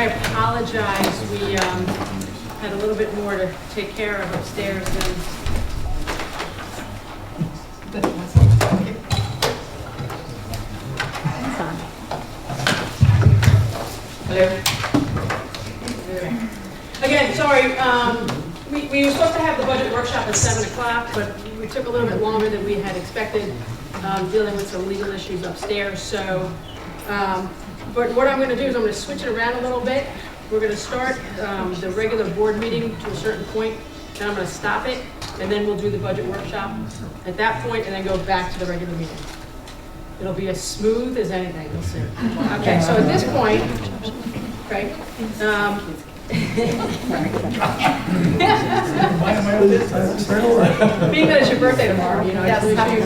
apologize. We had a little bit more to take care of upstairs than. Hello. Again, sorry. We were supposed to have the budget workshop at 7 o'clock, but we took a little bit longer than we had expected, dealing with some legal issues upstairs. So, but what I'm going to do is I'm going to switch it around a little bit. We're going to start the regular board meeting to a certain point, then I'm going to stop it, and then we'll do the budget workshop at that point, and then go back to the regular meeting. It'll be as smooth as anything, we'll see. Okay, so at this point, right? Being that it's your birthday tomorrow, you know, I just wish you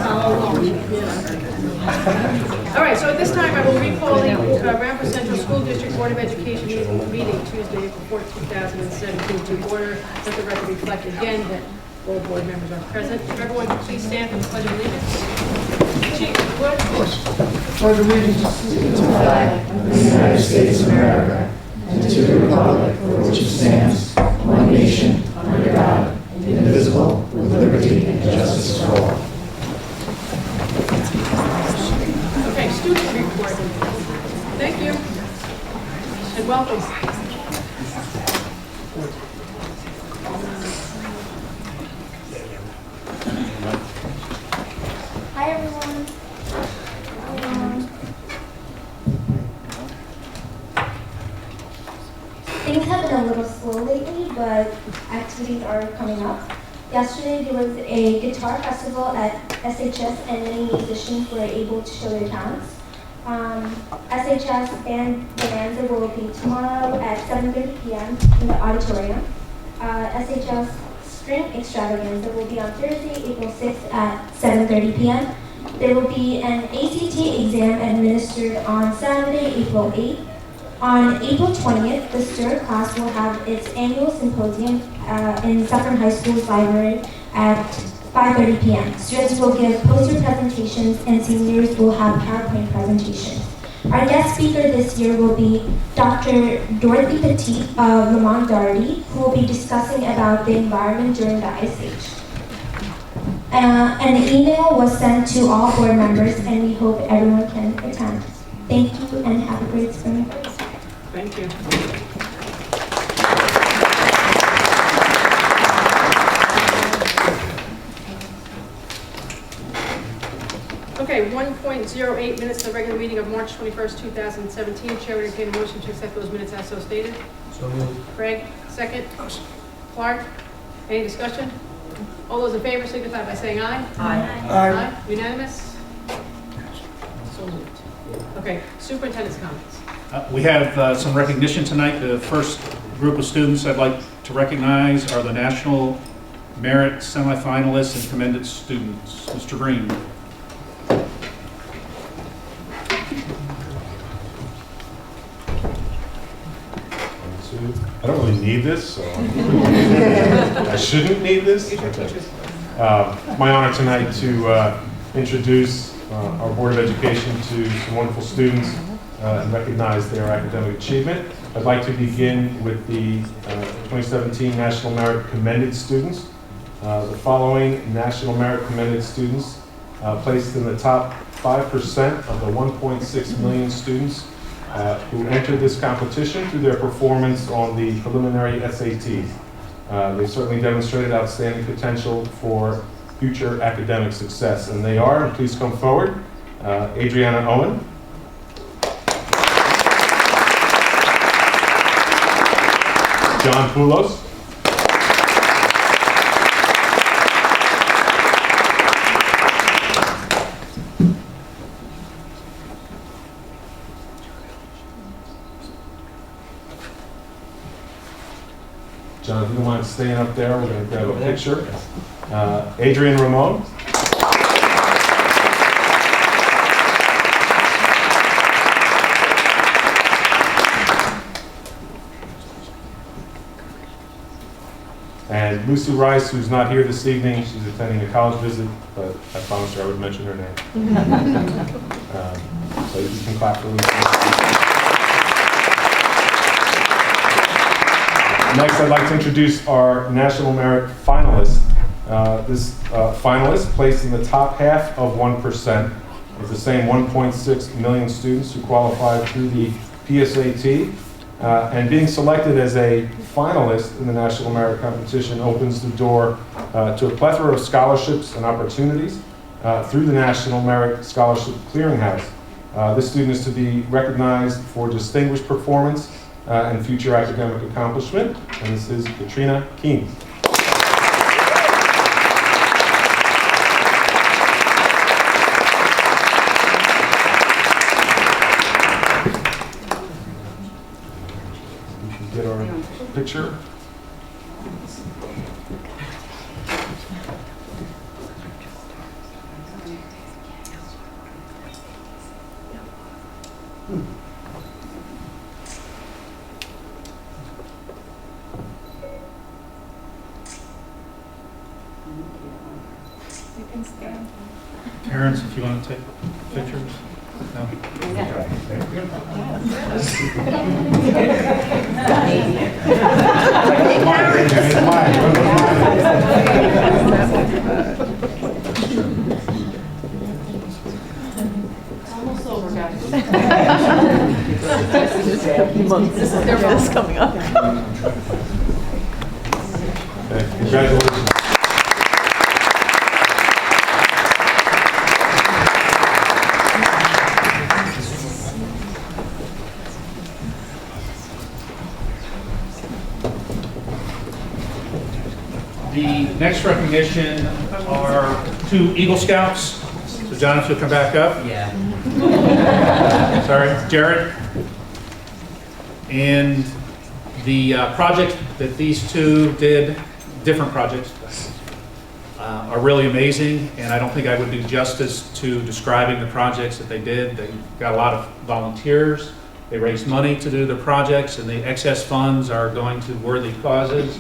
all right, so at this time I will recall the Ramapo Central School District Board of Education meeting Tuesday, April 4th, 2017 to order. Let the record reflect again that all board members are present. If everyone could please stand for the Pledge of Allegiance. Chief, what? Pledge allegiance to the flag of the United States of America and to the republic for which it stands, one nation, under God, indivisible, with liberty and justice for all. Okay, student report. Thank you, and welcome. Hi everyone. Things have been a little slow lately, but activities are coming up. Yesterday there was a guitar festival at SHS and many musicians were able to show their talents. SHS band bonanza will be tomorrow at 7:30 p.m. in the auditorium. SHS String Extravaganza will be on Thursday, April 6th at 7:30 p.m. There will be an ACT exam administered on Saturday, April 8th. On April 20th, the STIR class will have its annual symposium in Suffern High School's library at 5:30 p.m. Students will give poster presentations and seniors will have PowerPoint presentations. Our guest speaker this year will be Dr. Dorothy Petit of Lamont Doherty, who will be discussing about the environment during the Ice Age. An email was sent to all board members and we hope everyone can attend. Thank you and have a great spring break. Thank you. Okay, 1.08 minutes of the regular meeting of March 21st, 2017. Chair would entertain a motion to accept those minutes as so stated. So moved. Craig, second. Clark, any discussion? All those in favor signify by saying aye. Aye. Unanimous? So moved. Okay, superintendent's comments. We have some recognition tonight. The first group of students I'd like to recognize are the National Merit semifinalists and commended students. Mr. Green. I don't really need this, so I shouldn't need this. My honor tonight to introduce our Board of Education to some wonderful students and recognize their academic achievement. I'd like to begin with the 2017 National Merit Commended students. The following National Merit Commended students placed in the top 5% of the 1.6 million students who entered this competition through their performance on the preliminary SATs. They've certainly demonstrated outstanding potential for future academic success, and they are, and please come forward, Adriana Owen, John Poulos, John, if you don't mind staying up there, we're going to grab a picture. Adrian Ramon. And Lucy Rice, who's not here this evening, she's attending a college visit, but I promised her I would mention her name. So you can clap for Lucy. Next, I'd like to introduce our National Merit finalist. This finalist placed in the top half of 1% of the same 1.6 million students who qualified through the PSAT. And being selected as a finalist in the National Merit Competition opens the door to a plethora of scholarships and opportunities through the National Merit Scholarship Clearinghouse. This student is to be recognized for distinguished performance and future academic accomplishment, and this is Katrina Keene. We should get our picture. Parents, if you want to take pictures. No? Almost over, guys. This is their coming up. Okay, congratulations. The next recognition are 2 Eagle Scouts. So John, if you'll come back up. Yeah. Sorry, Jared. And the project that these 2 did, different projects, are really amazing, and I don't think I would do justice to describing the projects that they did. They got a lot of volunteers. They raised money to do the projects, and the excess funds are going to worthy causes.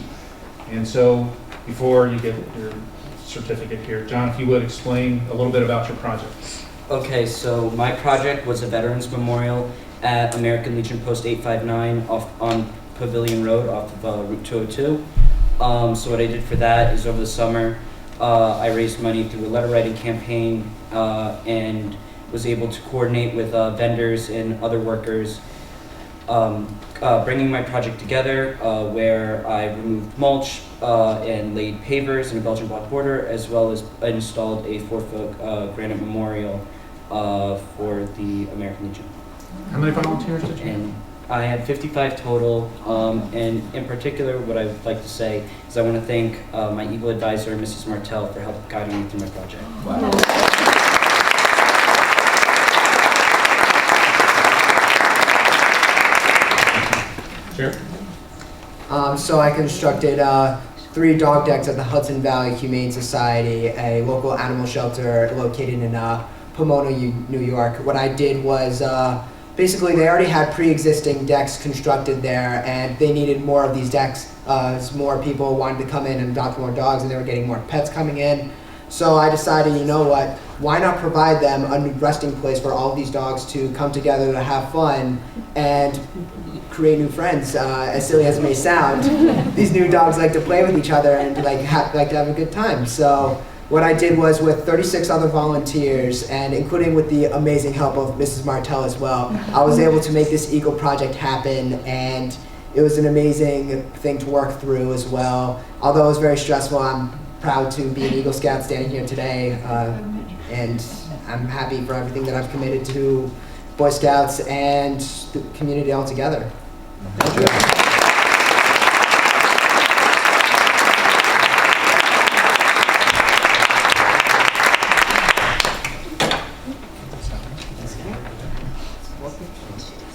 And so, before you get your certificate here, John, if you would explain a little bit about your project. Okay, so my project was a Veterans Memorial at American Legion Post 859 on Pavilion Road off of Route 202. So what I did for that is over the summer, I raised money through a letter writing campaign and was able to coordinate with vendors and other workers, bringing my project together where I removed mulch and laid pavers in a Belgian block border, as well as installed a 4-foot granite memorial for the American Legion. How many volunteers did you have? And I had 55 total, and in particular, what I would like to say is I want to thank my Eagle advisor, Mrs. Martell, for help guiding me through my project. Wow. Sure. So I constructed 3 dog decks at the Hudson Valley Humane Society, a local animal shelter located in Pomona, New York. What I did was basically they already had pre-existing decks constructed there, and they needed more of these decks as more people wanted to come in and adopt more dogs, and they were getting more pets coming in. So I decided, you know what, why not provide them a new resting place for all of these dogs to come together to have fun and create new friends. As silly as it may sound, these new dogs like to play with each other and like to have a good time. So what I did was, with 36 other volunteers, and including with the amazing help of Mrs. Martell as well, I was able to make this Eagle project happen, and it was an amazing thing to work through as well. Although it was very stressful, I'm proud to be an Eagle Scout standing here today, and I'm happy for everything that I've committed to Boy Scouts and the community altogether. Thank you.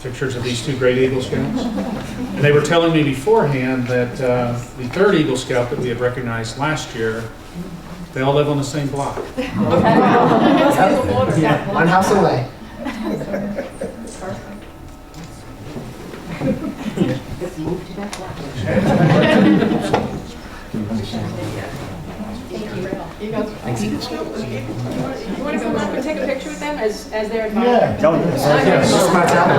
Pictures of these 2 great Eagle Scouts. And they were telling me beforehand that the 3rd Eagle Scout that we had recognized last year, they all live on the same block. Yeah, one house away. You want to come up and take a picture with them as their advisor? Yeah. Mrs. Martell.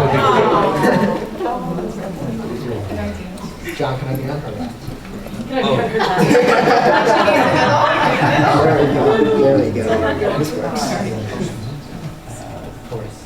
John, can I be on her left? There we go. This works. Of course.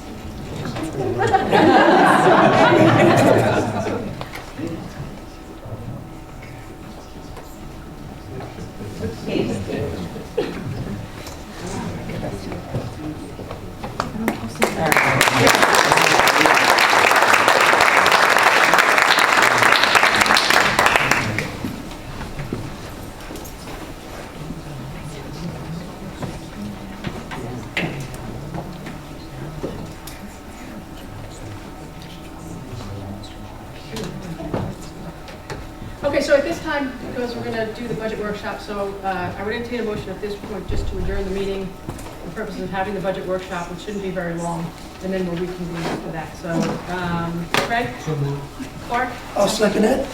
Okay, so at this time, because we're going to do the budget workshop, so I would entertain a motion at this point just to adjourn the meeting for the purposes of having the budget workshop, which shouldn't be very long, and then we'll reconvene after that. So, Craig? Clark? I'll second it.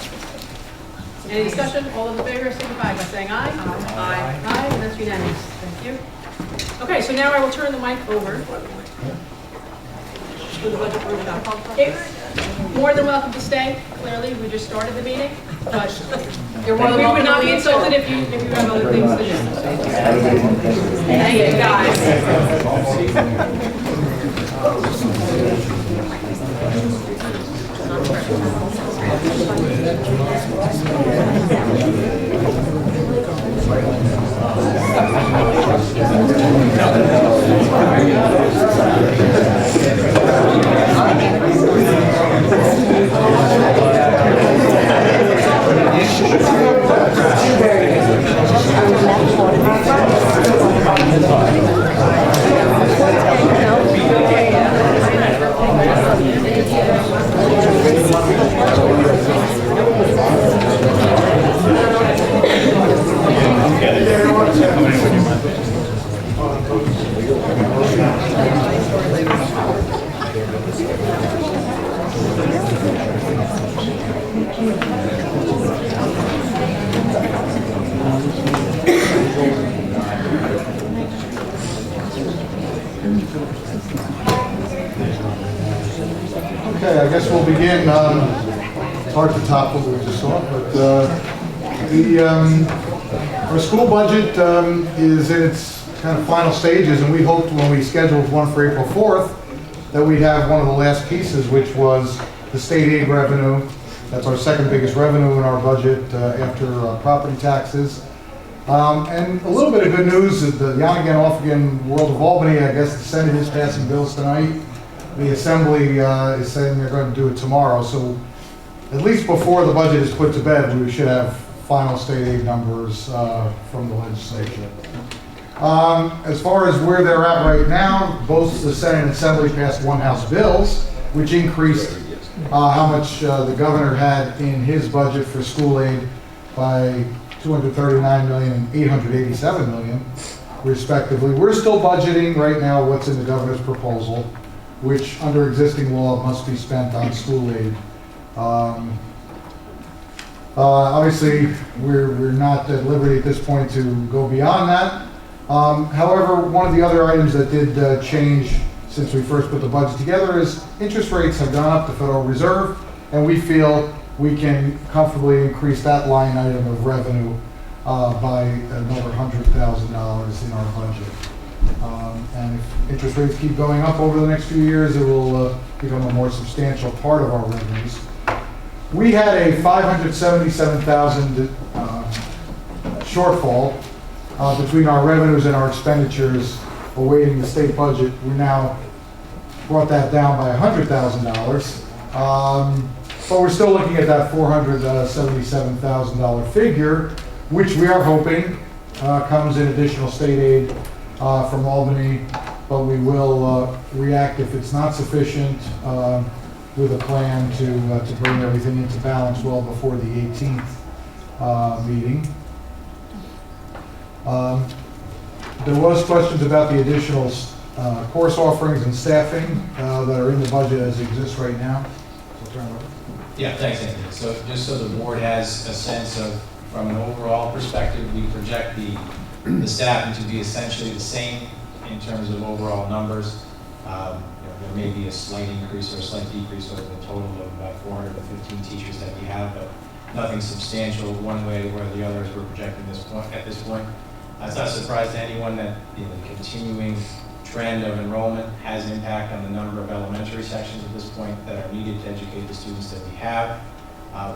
Any discussion? All those in favor, signify by saying aye. Aye. Aye, and that's unanimous. Thank you. Okay, so now I will turn the mic over to the budget workshop. Okay, more than welcome to stay. Clearly, we just started the meeting, but we would not be insulted if you have other things to do. Thank you, guys. Okay, I guess we'll begin. It's hard to top what we just saw, but our school budget is in its kind of final stages, and we hoped when we scheduled one for April 4th that we'd have one of the last pieces, which was the state aid revenue. That's our second biggest revenue in our budget after property taxes. And a little bit of good news is the on again, off again world of Albany. I guess the Senate is passing bills tonight. The Assembly is saying they're going to do it tomorrow. So at least before the budget is put to bed, we should have final state aid numbers from the legislature. As far as where they're at right now, both the Senate and Assembly passed one House bills, which increased how much the governor had in his budget for school aid by $239 million and $887 million, respectively. We're still budgeting right now what's in the governor's proposal, which under existing law must be spent on school aid. Obviously, we're not at liberty at this point to go beyond that. However, one of the other items that did change since we first put the budget together is interest rates have gone up, the Federal Reserve, and we feel we can comfortably increase that line item of revenue by another $100,000 in our budget. And if interest rates keep going up over the next few years, it will become a more substantial part of our revenues. We had a $577,000 shortfall between our revenues and our expenditures awaiting the state budget. We now brought that down by $100,000. But we're still looking at that $477,000 figure, which we are hoping comes in additional state aid from Albany, but we will react if it's not sufficient with a plan to bring everything into balance well before the 18th meeting. There was questions about the additional course offerings and staffing that are in the budget as it exists right now. So turn it over. Yeah, thanks, Anthony. So just so the board has a sense of, from an overall perspective, we project the staffing to be essentially the same in terms of overall numbers. There may be a slight increase or a slight decrease over the total of about 415 teachers that we have, but nothing substantial one way or the other as we're projecting at this point. It's not a surprise to anyone that the continuing trend of enrollment has impact on the number of elementary sections at this point that are needed to educate the students that we have.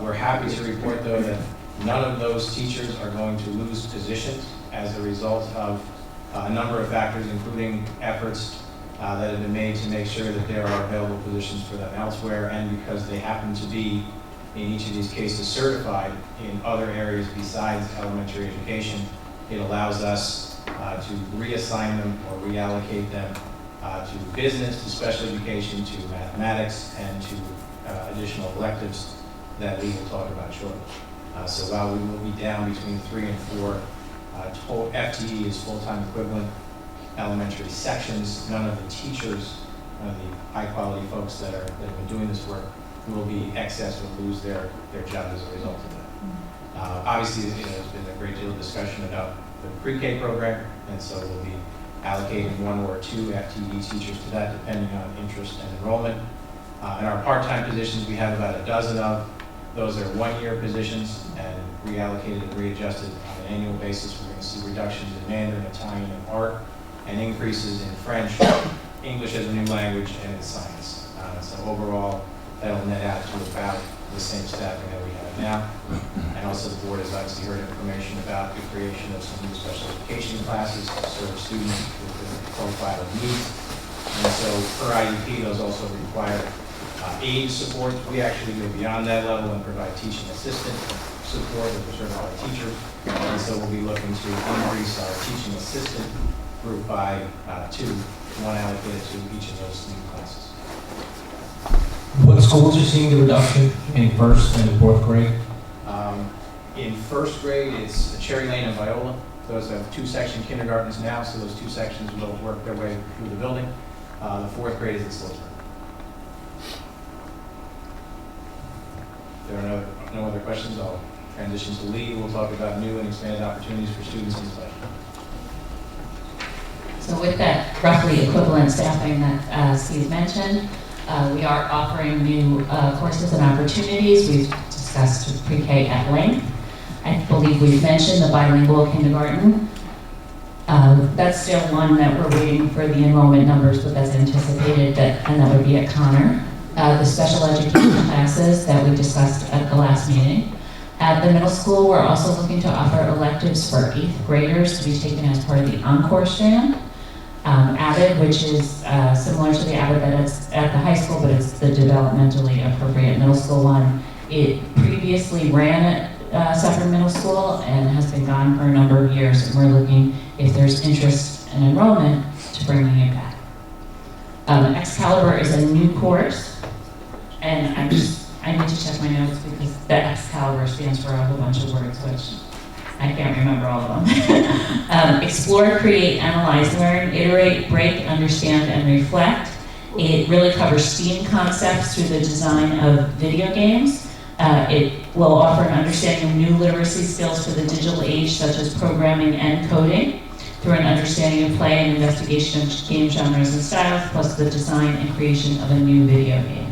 We're happy to report, though, that none of those teachers are going to lose positions as a result of a number of factors, including efforts that have been made to make sure that there are available positions for them elsewhere, and because they happen to be, in each of these cases, certified in other areas besides elementary education, it allows us to reassign them or reallocate them to business, to special education, to mathematics, and to additional electives that we will talk about shortly. So while we will be down between 3 and 4 total FTE is full-time equivalent elementary sections, none of the teachers, none of the high-quality folks that have been doing this work will be excess or lose their job as a result of that. Obviously, there's been a great deal of discussion about the pre-K program, and so we'll be allocating 1 or 2 FTE teachers to that, depending on interest and enrollment. In our part-time positions, we have about a dozen of. Those are 1-year positions, and reallocated and readjusted on an annual basis. We're going to see reductions in Mandarin, Italian, and art, and increases in French, English as a new language, and in science. So overall, that'll net out to about the same staffing that we have now. And also the board has obviously heard information about the creation of some new special education classes to serve students with different profile of needs. And so per IEP, those also require aid support. We actually go beyond that level and provide teaching assistant support with a certified teacher. And so we'll be looking to increase our teaching assistant group by 2, 1 allocated to each of those new classes. What schools are seeing the reduction in 1st and 4th grade? In 1st grade, it's Cherry Lane and Viola. Those have 2-section kindergartens now, so those 2 sections will work their way through the building. The 4th grade is at Sloatsburg. If there are no other questions, I'll transition to Lee. We'll talk about new and expanded opportunities for students in this budget. So with that roughly equivalent staffing that Steve mentioned, we are offering new courses and opportunities. We've discussed pre-K at length. I believe we've mentioned the bilingual kindergarten. That's still one that we're waiting for the enrollment numbers, but that's anticipated, and that would be at Connor. The special education classes that we discussed at the last meeting. At the middle school, we're also looking to offer electives for 8th graders to be taken as part of the Encore strand. AVID, which is similar to the AVID that is at the high school, but it's the developmentally appropriate middle school one. It previously ran at Suffolk Middle School and has been gone for a number of years, and we're looking if there's interest and enrollment to bringing it back. Excalibur is a new course, and I need to check my notes because the Excalibur stands for a whole bunch of words, which I can't remember all of them. Explore, create, analyze, learn, iterate, break, understand, and reflect. It really covers STEAM concepts through the design of video games. It will offer an understanding of new literacy skills for the digital age, such as programming and coding, through an understanding of play and investigation of game genres and styles, plus the design and creation of a new video game.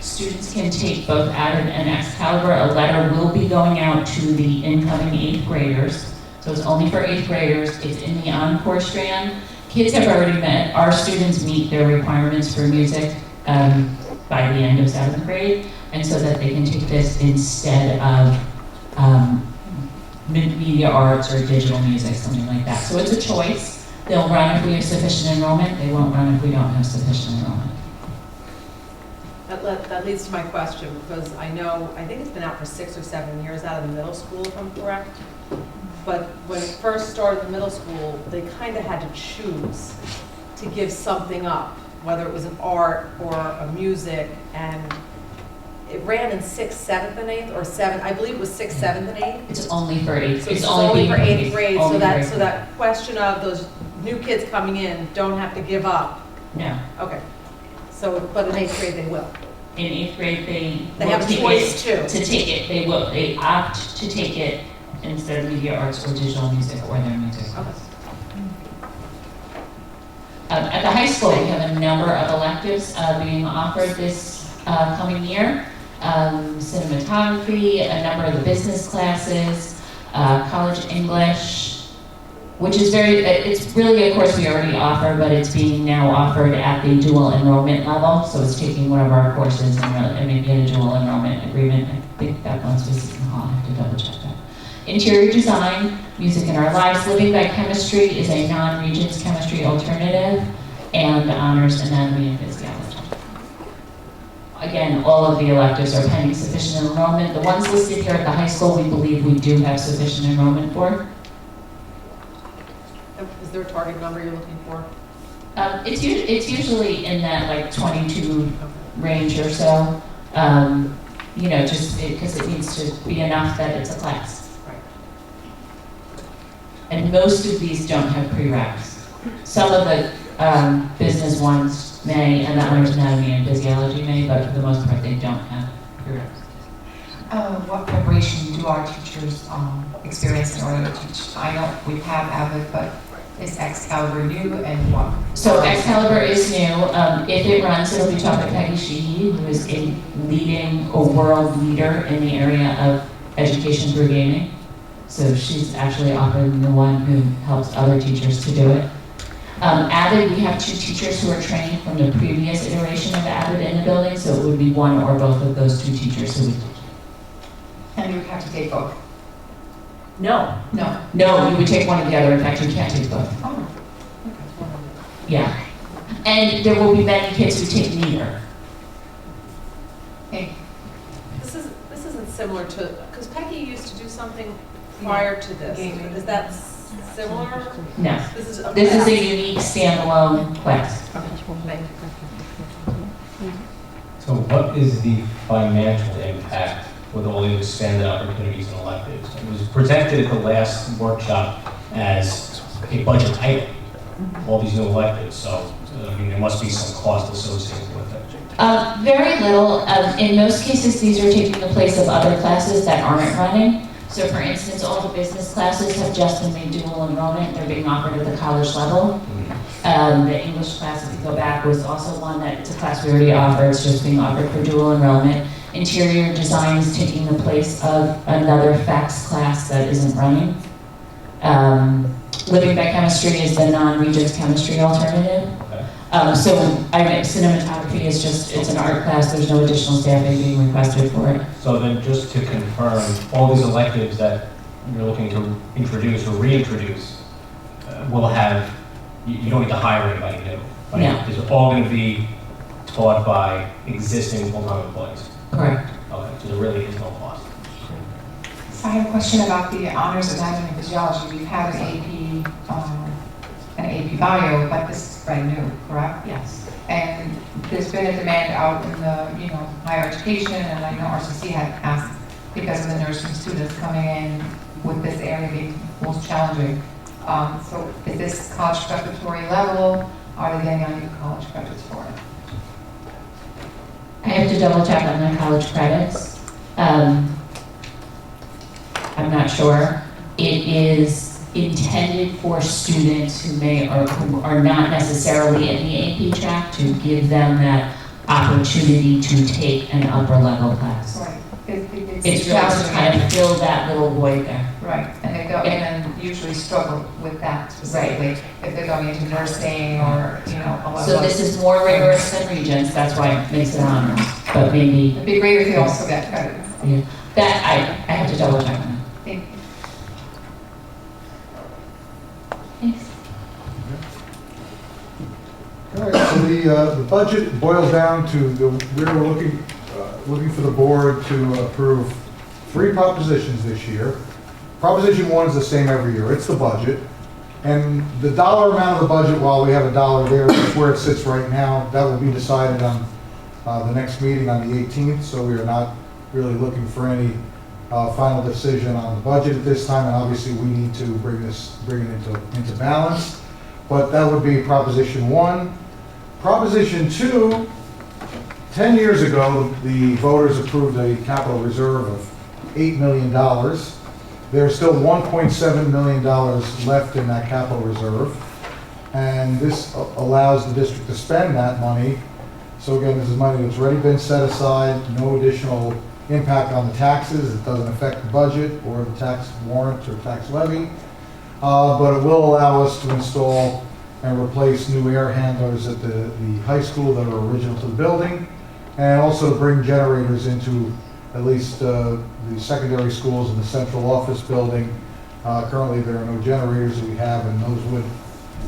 Students can take both AVID and Excalibur. A letter will be going out to the incoming 8th graders. So it's only for 8th graders. It's in the Encore strand. Kids have already met, our students meet their requirements for music by the end of 7th grade, and so that they can take this instead of media arts or digital music, something like that. So it's a choice. They'll run if we have sufficient enrollment. They won't run if we don't have sufficient enrollment. That leads to my question, because I think it's been out for 6 or 7 years out of the middle school, if I'm correct. But when it first started the middle school, they kind of had to choose to give something up, whether it was an art or a music, and it ran in 6th, 7th, and 8th, or 7th. I believe it was 6th, 7th, and 8th. It's only for 8th. So it's only for 8th grade. So that question of those new kids coming in don't have to give up. No. Okay. So, but in 8th grade they will. In 8th grade, they have a choice too. To take it, they will. They opt to take it instead of media arts or digital music or their music. Okay. At the high school, we have a number of electives being offered this coming year. cinematography, a number of the business classes, college English, which is it's really a course we already offer, but it's being now offered at the dual enrollment level. So it's taking one of our courses and maybe in a dual enrollment agreement. I think that one's with Seton Hall. I have to double check that. Interior design, music in our lives, living by chemistry is a non-Regents chemistry alternative, and honors anatomy and physiology. Again, all of the electives are pending sufficient enrollment. The ones listed here at the high school, we believe we do have sufficient enrollment for. Is there a target number you're looking for? It's usually in that like 22 range or so. Just because it needs to be enough that it's a class. And most of these don't have prereqs. Some of the business ones may, and the honors anatomy and physiology may, but for the most part, they don't have prereqs. What preparation do our teachers experience in order to teach? I know we have AVID, but is Excalibur new and what? So Excalibur is new. If it runs, it'll be taught by Peggy Sheehy, who is a world leader in the area of education through gaming. So she's actually often the one who helps other teachers to do it. AVID, we have 2 teachers who are trained from the previous iteration of AVID in the building, so it would be one or both of those 2 teachers who would teach. And you would have to take both? No. No. No, you would take one or the other. In fact, you can't take both. Oh. Yeah. And there will be many kids who take neither. Hey. This isn't similar to, because Peggy used to do something prior to this. Is that similar? No. This is a unique standalone class. So what is the financial impact with all the expanded opportunities and electives? It was presented at the last workshop as a budget item, all these new electives, so there must be some cost associated with it. Very little. In most cases, these are taking the place of other classes that aren't running. So for instance, all the business classes have just been made dual enrollment. They're being offered at the college level. The English class, if you go back, was also one that it's a class we already offer. It's just being offered for dual enrollment. Interior design is taking the place of another FACS class that isn't running. Living by chemistry is the non-Regents chemistry alternative. Cinematography is it's an art class. There's no additional staffing being requested for it. So then just to confirm, all these electives that you're looking to introduce or reintroduce will have, you don't need to hire anybody new, right? No. Is it all going to be taught by existing full-time employees? Correct. Okay, so there really is no cost. So I have a question about the honors anatomy and physiology. We've had an AP bio, but this is brand new, correct? Yes. And there's been a demand out in the, higher education, and I know RCC had asked because of the nursing students coming in with this area being most challenging. So is this college preparatory level? Are they getting on new college credits for it? I have to double check on the college credits. I'm not sure. It is intended for students who who are not necessarily in the AP track to give them that opportunity to take an upper level class. Right. It's just to kind of fill that little void there. Right, and they go in and usually struggle with that specifically if they're going into nursing or, a lot So this is more rigorous than Regents, that's why it makes it honors, but maybe. It'd be great if they also get credit. Yeah. That, I have to double check on that. Thank you. Thanks. All right, so the budget boils down to we're looking for the board to approve 3 propositions this year. Proposition 1 is the same every year. It's the budget. And the dollar amount of the budget, while we have a dollar there, that's where it sits right now. That will be decided on the next meeting on the 18th. So we are not really looking for any final decision on the budget at this time. And obviously we need to bring it into balance. But that would be Proposition 1. Proposition 2, 10 years ago, the voters approved a capital reserve of $8 million. There's still $1.7 million left in that capital reserve. And this allows the district to spend that money So again, this is money that's already been set aside, no additional impact on the taxes. It doesn't affect the budget or the tax warrant or tax levy. But it will allow us to install and replace new air handlers at the high school that are original to the building, and also to bring generators into at least the secondary schools in the central office building. Currently, there are no generators that we have, and those would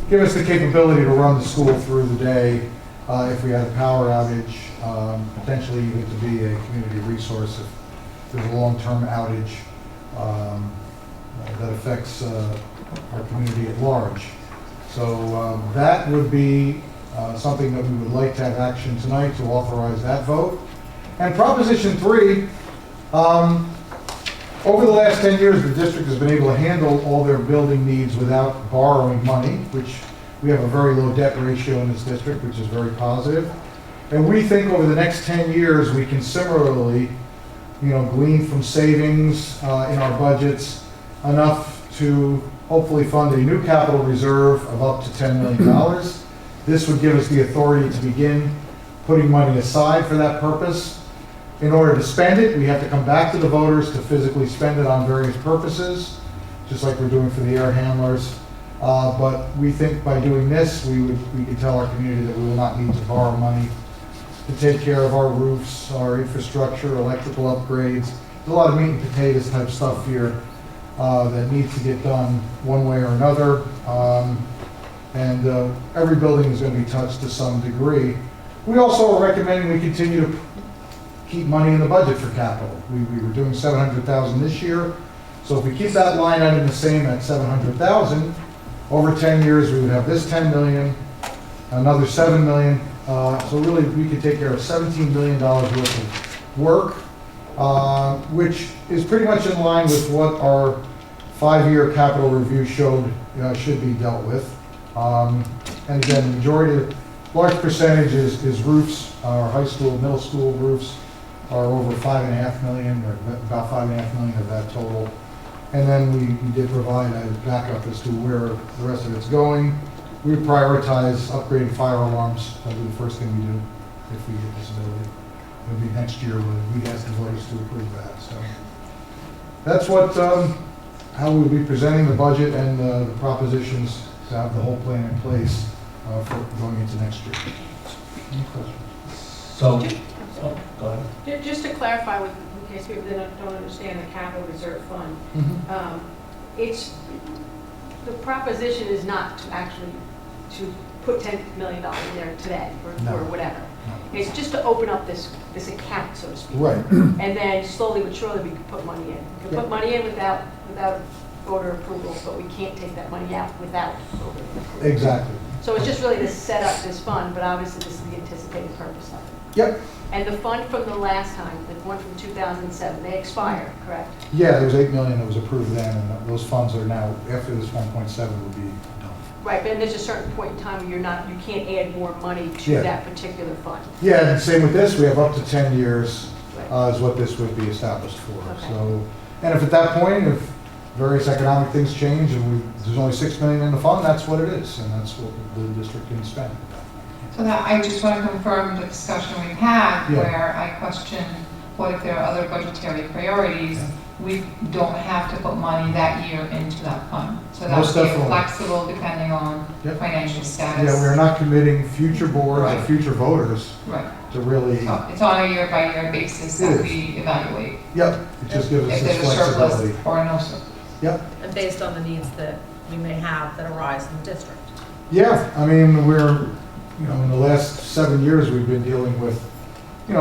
give us the capability to run the school through the day if we had a power outage, potentially even to be a community resource if there's a long-term outage that affects our community at large. So that would be something that we would like to have action tonight to authorize that vote. And Proposition 3, over the last 10 years, the district has been able to handle all their building needs without borrowing money, which we have a very low debt ratio in this district, which is very positive. And we think over the next 10 years, we can similarly, glean from savings in our budgets enough to hopefully fund a new capital reserve of up to $10 million. This would give us the authority to begin putting money aside for that purpose. In order to spend it, we have to come back to the voters to physically spend it on various purposes, just like we're doing for the air handlers. But we think by doing this, we can tell our community that we will not need to borrow money to take care of our roofs, our infrastructure, electrical upgrades. There's a lot of meat and potatoes type stuff here that needs to get done one way or another. And every building is going to be touched to some degree. We also are recommending we continue to keep money in the budget for capital. We were doing $700,000 this year. So if we keep that line item the same at $700,000, over 10 years we would have this $10 million, another $7 million. So really we could take care of $17 million worth of work, which is pretty much in line with what our 5-year capital review showed should be dealt with. And again, the majority, large percentage is roofs. Our high school, middle school roofs are over $5.5 million, or about $5.5 million of that total. And then we did provide a backup as to where the rest of it's going. We prioritize upgrading fire alarms. That'll be the first thing we do if we get disability. It'll be next year when we ask the voters to approve that. So that's what how we'll be presenting the budget and the propositions to have the whole plan in place for going into next year. Any questions? So, go ahead. Just to clarify, in case people don't understand the capital reserve fund, it's, the proposition is not to actually to put $10 million in there today or whatever. No. It's just to open up this account, so to speak. Right. And then slowly but surely we can put money in. We can put money in without voter approval, but we can't take that money out without voter approval. Exactly. So it's just really to set up this fund, but obviously this is the anticipated purpose of it. Yep. And the fund from the last time, the one from 2007, they expired, correct? Yeah, there was $8 million that was approved then, and those funds are now, after this 1.7 will be done. Right, but there's a certain point in time where you can't add more money to that particular fund. Yeah, and same with this, we have up to 10 years is what this would be established for. Okay. So, and if at that point, if various economic things change and there's only $6 million in the fund, that's what it is, and that's what the district can spend. So that, I just want to confirm the discussion we've had where I questioned what if there are other budgetary priorities, we don't have to put money that year into that fund. So that would be flexible depending on financial status. Yeah, we're not committing future boards or future voters to really. So it's on a year-by-year basis that we evaluate. Yep, it just gives us if this there's a flexibility. surplus or no surplus. Yep. And based on the needs that we may have that arise in the district. Yeah, I mean, we're, in the last 7 years, we've been dealing with,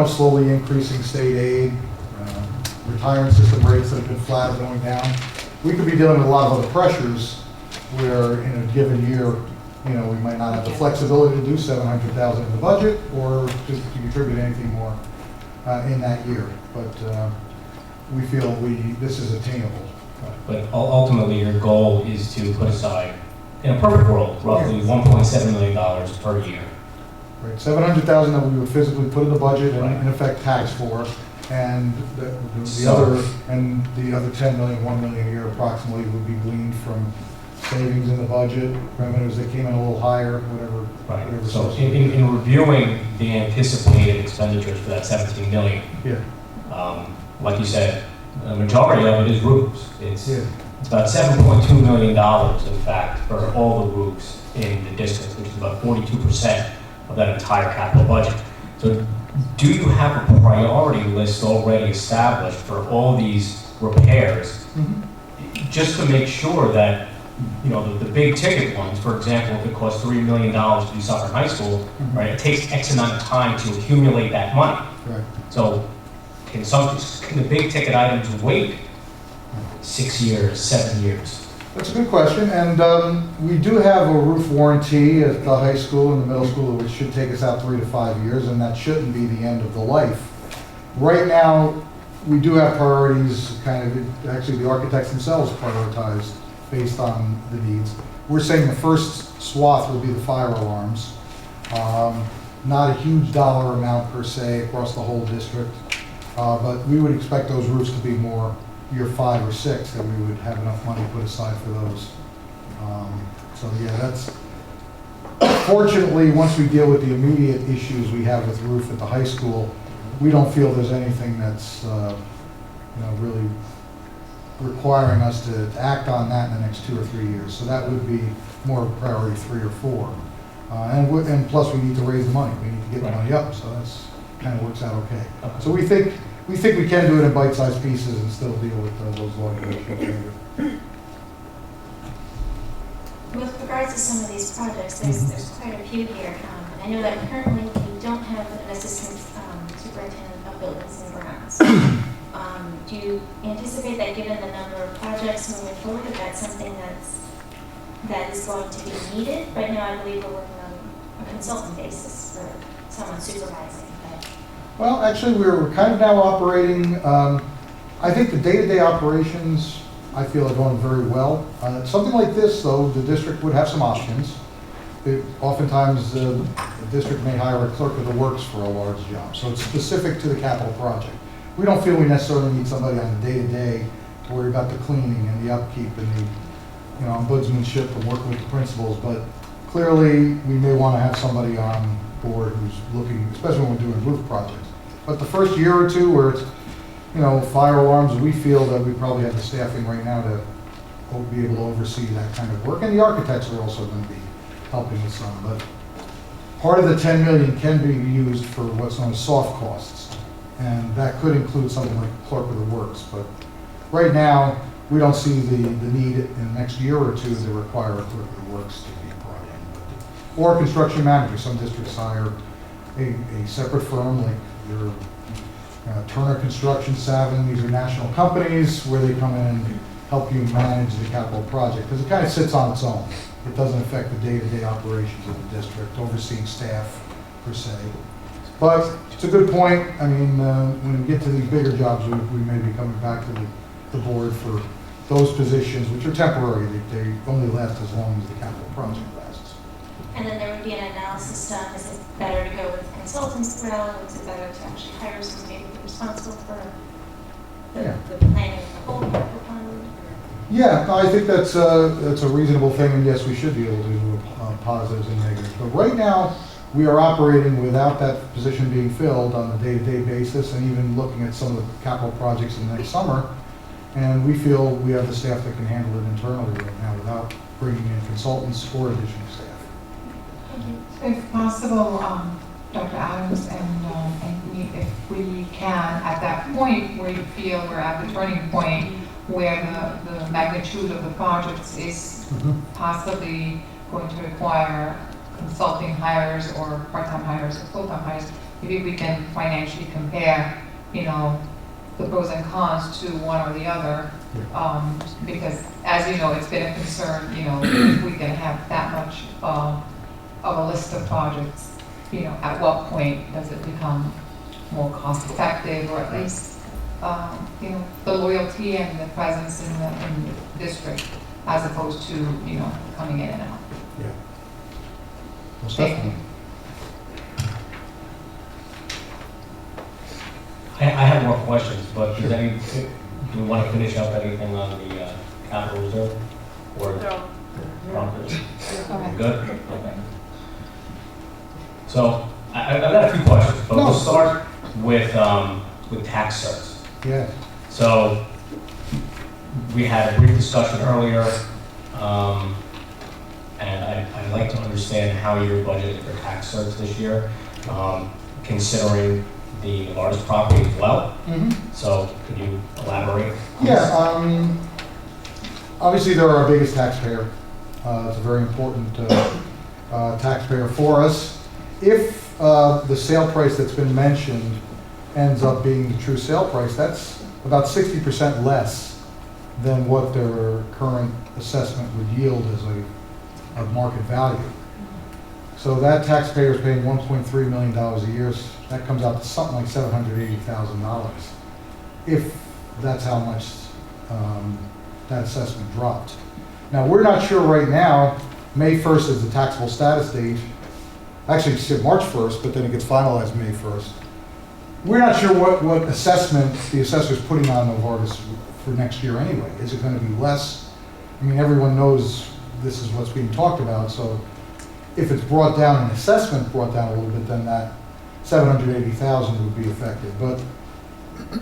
slowly increasing state aid, retirement system rates that have been flat or going down. We could be dealing with a lot of other pressures where in a given year, we might not have the flexibility to do $700,000 in the budget or to contribute anything more in that year. But we feel this is attainable. But ultimately, your goal is to put aside, in a perfect world, roughly $1.7 million per year. Right, $700,000 that we would physically put in the budget and in effect tax for, and the other $10 million, $1 million a year approximately would be gleaned from savings in the budget, revenues that came in a little higher, whatever. Right, whatever so source. in reviewing the anticipated expenditures for that 17 million, Yeah, like you said, the majority of it is roofs. It's yeah. about $7.2 million, in fact, for all the roofs in the district, which is about 42% of that entire capital budget. So do you have a priority list already established for all these repairs, just to make sure that, you know, the big ticket ones, for example, if it costs $3 million to do Suffolk High School, right, it takes X amount of time to accumulate that money. Right. So can the big ticket items wait 6 years, 7 years? That's a good question, and we do have a roof warranty at the high school and the middle school, which should take us out 3 to 5 years, and that shouldn't be the end of the life. Right now, we do have priorities, actually the architects themselves prioritized based on the needs. We're saying the first swath would be the fire alarms. Not a huge dollar amount per se across the whole district, but we would expect those roofs to be more year 5 or 6, that we would have enough money put aside for those. So yeah, that's, fortunately, once we deal with the immediate issues we have with roof at the high school, we don't feel there's anything that's, really requiring us to act on that in the next 2 or 3 years. So that would be more priority 3 or 4. And plus we need to raise the money. We need to get the money up, so that's kind of works out okay. So we think we can do it in bite-sized pieces and still deal with those larger issues later. With regards to some of these projects, there's quite a few here. I know that currently we don't have an assistant superintendent of buildings and grounds. Do you anticipate that given the number of projects moving forward, that that's something that is going to be needed? Right now, I believe we're working on a consultant basis for someone supervising. Well, actually, we're kind of now operating, I think the day-to-day operations, I feel, are going very well. Something like this, though, the district would have some options. Oftentimes, the district may hire a clerk of the works for a large job, so it's specific to the capital project. We don't feel we necessarily need somebody on the day-to-day to worry about the cleaning and the upkeep and the, ombudsmanship and working with the principals, but clearly, we may want to have somebody on board who's looking, especially when we're doing roof projects. But the first year or two where it's, fire alarms, we feel that we probably have the staffing right now to be able to oversee that kind of work. And the architects are also going to be helping with some. But part of the 10 million can be used for what's known as soft costs. And that could include something like clerk of the works. But right now, we don't see the need in the next year or two to require a clerk of the works to be brought in. Or a construction manager. Some districts hire a separate firm like your Turner Construction, Savin. These are national companies where they come in and help you manage the capital project because it kind of sits on its own. It doesn't affect the day-to-day operations of the district, overseeing staff per se. But it's a good point. I mean, when we get to these bigger jobs, we may be coming back to the board for those positions, which are temporary. They only last as long as the capital project lasts. And then there would be an analysis done. Is it better to go with consultants now? Is it better to actually hire somebody to be responsible for the planning of the whole capital fund? Yeah, I think that's a reasonable thing, and yes, we should be able to do positives and negatives. But right now, we are operating without that position being filled on a day-to-day basis, and even looking at some of the capital projects in the next summer. And we feel we have the staff that can handle it internally right now without bringing in consultants or additional staff. If possible, Dr. Adams and we, if we can, at that point where you feel we're at the turning point where the magnitude of the projects is possibly going to require consulting hires or part-time hires or full-time hires, maybe we can financially compare, the pros and cons to one or the other. Because as you know, it's been a concern, if we can have that much of a list of projects, at what point does it become more cost effective, or at least, the loyalty and the presence in the district, as opposed to, coming in and out. Yeah. Most definitely. I have more questions, but do we want to finish up anything on the capital reserve? Or No. Okay. Good? Okay. So, I've got a few questions, but we'll start with tax certs. Yeah. So, we had a brief discussion earlier, and I'd like to understand how you're budgeted for tax certs this year, considering the Novartis property as well. So, could you elaborate? Yeah, obviously they're our biggest taxpayer. It's a very important taxpayer for us. If the sale price that's been mentioned ends up being the true sale price, that's about 60% less than what their current assessment would yield as a market value. So that taxpayer is paying $1.3 million a year. That comes out to something like $780,000 if that's how much that assessment dropped. Now, we're not sure right now. May 1st is the taxable status date. Actually, it's March 1st, but then it gets finalized May 1st. We're not sure what assessment the assessor's putting on Novartis for next year anyway. Is it going to be less? I mean, everyone knows this is what's being talked about, so if it's brought down, an assessment brought down a little bit, then that $780,000 would be affected. But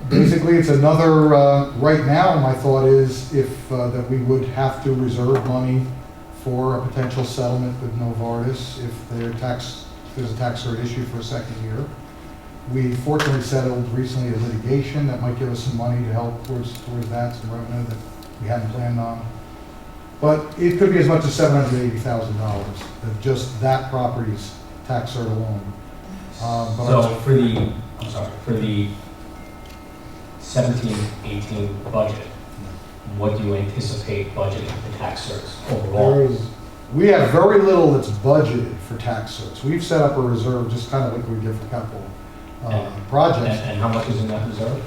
basically, it's another, right now, my thought is that we would have to reserve money for a potential settlement with Novartis if there's a tax cert issue for a second year. We fortunately settled recently a litigation that might give us some money to help towards that, some revenue that we hadn't planned on. But it could be as much as $780,000 of just that property's tax cert alone. So for the 17-18 budget, what do you anticipate budgeting for tax certs overall? We have very little that's budgeted for tax certs. We've set up a reserve just kind of like we did for capital projects. And how much is in that reserve?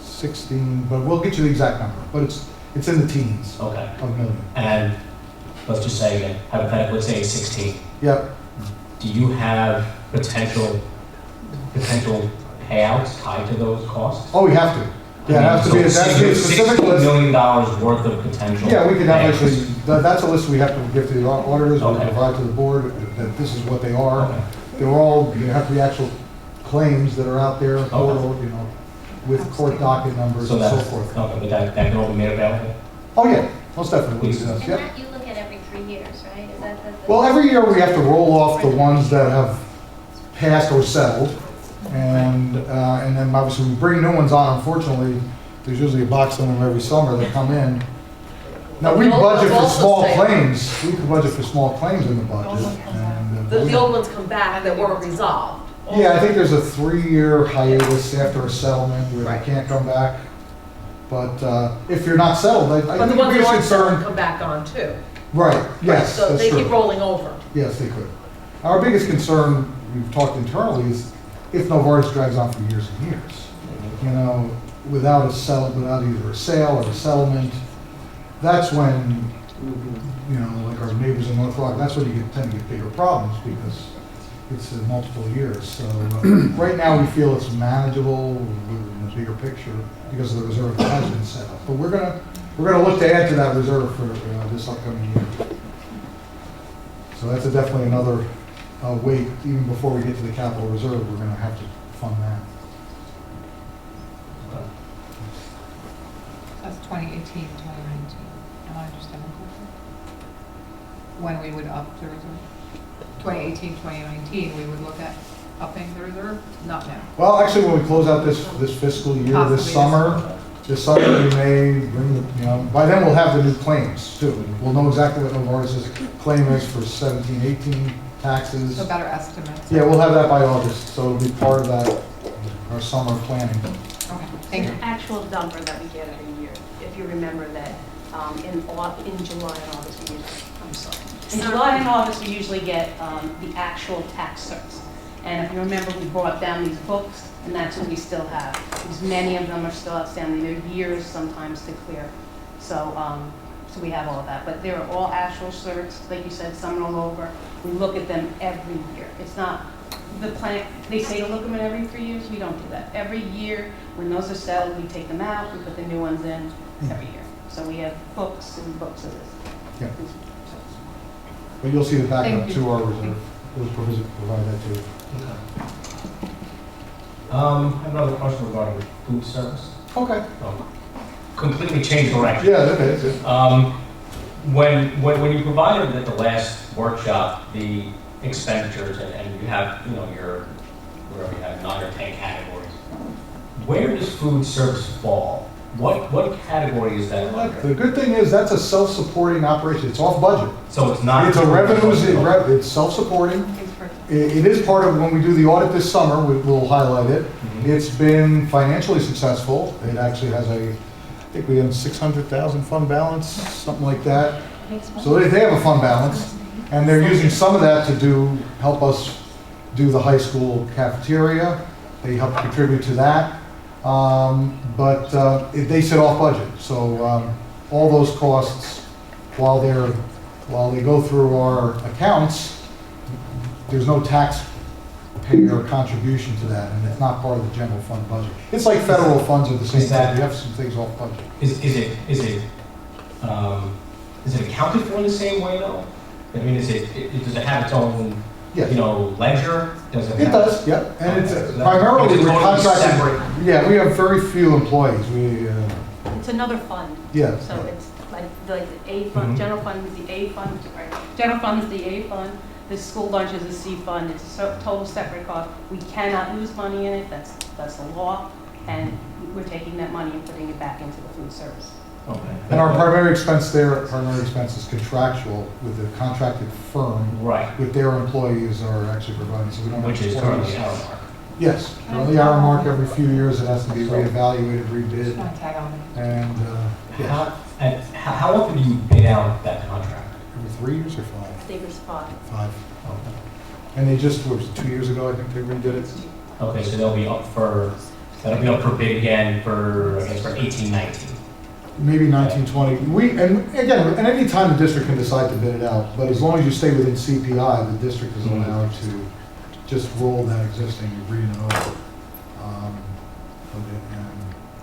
16, but we'll get you the exact number. But it's in the teens of million. And let's just say again, hypothetically, let's say it's 16. Yep. Do you have potential payouts tied to those costs? Oh, we have to. Yeah, it has to be a specific list. $16 million worth of potential. Yeah, we can actually, that's a list we have to give to the auditors, we provide to the board, that this is what they are. They're all, there have to be actual claims that are out there, with court docket numbers and so forth. Okay, but that can all be made available? Oh, yeah, most definitely. And that you look at every 3 years, right? Is that the Well, every year we have to roll off the ones that have passed or settled. And then obviously we bring new ones on. Unfortunately, there's usually a box of them every summer that come in. Now we budget for small claims. We can budget for small claims in the budget. And, The old ones come back that weren't resolved. yeah, I think there's a 3-year hiatus after a settlement where they can't come back. But if you're not settled, I But think the the ones biggest that aren't settled concern. come back on too. Right. Yes. So that's they true. keep rolling over. Yes, they could. Our biggest concern, we've talked internally, is if Novartis drags on for years and years, without either a sale or a settlement, that's when, like our neighbors in North Rock, that's when you tend to get bigger problems because it's multiple years. So right now we feel it's manageable in the bigger picture because of the reserve that has been set up. But we're gonna look to add to that reserve for this upcoming year. So that's definitely another weight. Even before we get to the capital reserve, we're gonna have to fund that. That's 2018, 2019. Am I understanding correctly? When we would up the reserve? 2018, 2019, we would look at upping the reserve? Not now. Well, actually, when we close out this fiscal year, this summer we may bring by then we'll have the new claims too. We'll know exactly what Novartis' claim is for 17, 18 taxes. So better estimates. Yeah, we'll have that by August, so it'll be part of that, our summer planning. Okay, thank you. The actual number that we get every year, if you remember that in July and August, in July and August, we usually get the actual tax certs. And if you remember, we brought down these books, and that's what we still have. Because many of them are still outstanding. They're years sometimes to clear. So we have all of that. But they're all actual certs, like you said, some roll over. We look at them every year. It's not the plan. They say to look at them every 3 years. We don't do that. Every year, when those are settled, we take them out. We put the new ones in every year. So we have books and books of this. Yeah. But you'll see the backup Thank you. to our reserve. Those provisions provide that too. I have another question regarding food service. Okay. Completely changed direction. Yeah, that is it. When you provided at the last workshop the expenditures and you have, your, wherever you have 9 or 10 categories, where does food service fall? What category is that under? The good thing is that's a self-supporting operation. It's off budget. So it's not. It's a revenues, it's self-supporting. It is part of, when we do the audit this summer, we'll highlight it. It's been financially successful. It actually has I think we have 600,000 fund balance, something like that. So they have a fund balance, and they're using some of that to help us do the high school cafeteria. They help contribute to that. But they sit off budget. So all those costs, while they go through our accounts, there's no taxpayer contribution to that, and it's not part of the general fund budget. It's like federal funds are the same thing. We have some things off budget. Is it accounted for in the same way though? I mean, does it have its own, Yes. ledger? Does it? It does, yeah. And it's primarily we're contracted. Yeah, we have very few employees. It's another fund. Yeah. So it's like the A fund, general fund is the A fund, right? General fund is the A fund, the school lunch is the C fund, it's a total separate cost. We cannot lose money in it, that's the law, and we're taking that money and putting it back into the food service. Okay. And our primary expense is contractual with the contracted firm. Right. With their employees are actually providing, so we don't have. Which is currently Aramark. Yes, currently Aramark, every few years it has to be reevaluated, rebid, Just tag on it. and, yeah, How often do you bid out that contract? every 3 years or I think it's 5. 5. And they just, what was it, 2 years ago, I think they redid it? Okay, so that'll be up for bid again for, I guess, for 18-19. Maybe 1920. And again, at any time the district can decide to bid it out, but as long as you stay within CPI, the district is allowed to just roll that existing agreement over. And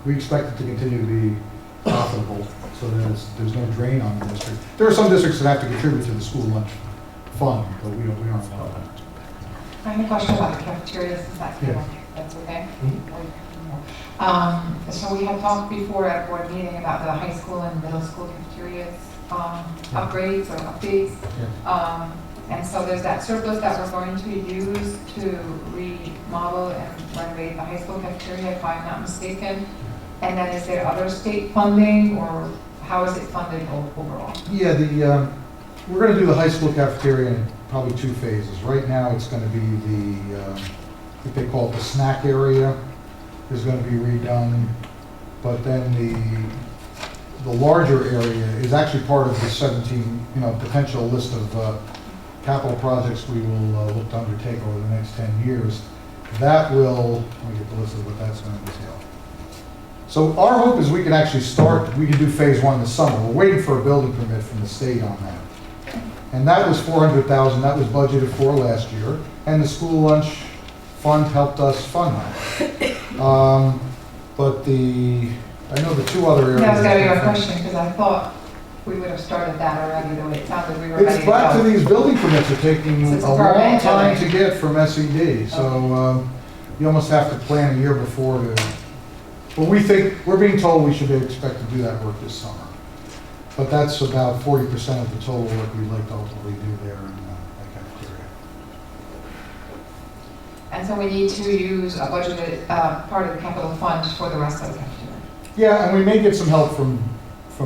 we expect it to continue to be profitable, so there's no drain on the district. There are some districts that have to contribute to the school lunch fund, but we aren't allowed that. I have a question about the cafeteria, since that's Yeah. that's okay. So we had talked before at a board meeting about the high school and middle school cafeterias, upgrades or updates. And so there's that surplus that we're going to use to remodel and renovate the high school cafeteria, if I'm not mistaken. And then is there other state funding, or how is it funded overall? Yeah, we're going to do the high school cafeteria in probably 2 phases. Right now, it's going to be I think they call it the snack area, is going to be redone. But then the larger area is actually part of the 17, potential list of capital projects we will look to undertake over the next 10 years. That will, let me get the list of what that's going to entail. So our hope is we can actually we can do phase 1 this summer. We're waiting for a building permit from the state on that. And that was $400,000, that was budgeted for last year. And the school lunch fund helped us fund that. But I know the 2 other areas. That was going to be our question, because I thought we would have started that already, the way it sounded we were ready to It's back to go. these building permits are taking So it's a a long permit, time okay. to get from SED. So you almost have to plan a year before but we're being told we should expect to do that work this summer. But that's about 40% of the total work we'd like to ultimately do there in that cafeteria. And so we need to use a budgeted part of the capital fund for the rest of the cafeteria. Yeah, and we may get some help from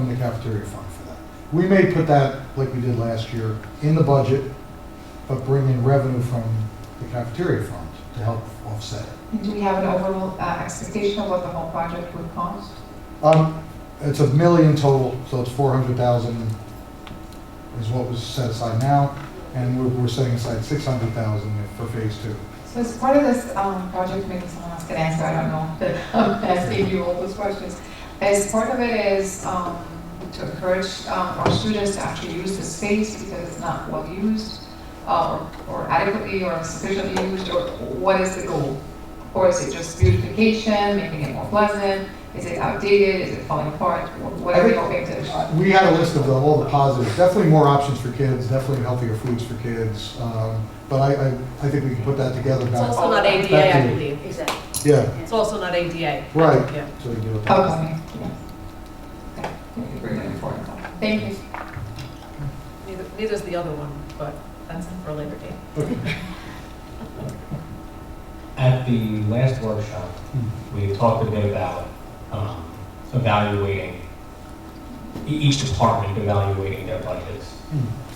the cafeteria fund for that. We may put that, like we did last year, in the budget, but bring in revenue from the cafeteria fund to help offset it. Do we have an overall expectation of what the whole project would cost? It's $1 million total, so it's 400,000 is what was set aside now, and we're setting aside 600,000 for phase 2. So as part of this project, maybe someone else can answer, I don't know, but I'm asking you all those questions. As part of it is to encourage our students to actually use the space because it's not well used, or adequately or sufficiently used, or what is the goal? Or is it just beautification, making it more pleasant? Is it outdated? Is it falling apart? What are we hoping to? We had a list of all the positives. Definitely more options for kids, definitely healthier foods for kids. But I think we can put that together. It's also not ADA, I believe. Exactly. Yeah. It's also not ADA. Right. Yeah. So we can do it. Okay. Thank you for that information. Thank you. Neither's the other one, but that's for a later date. At the last workshop, we talked a bit about evaluating, each department evaluating their budgets.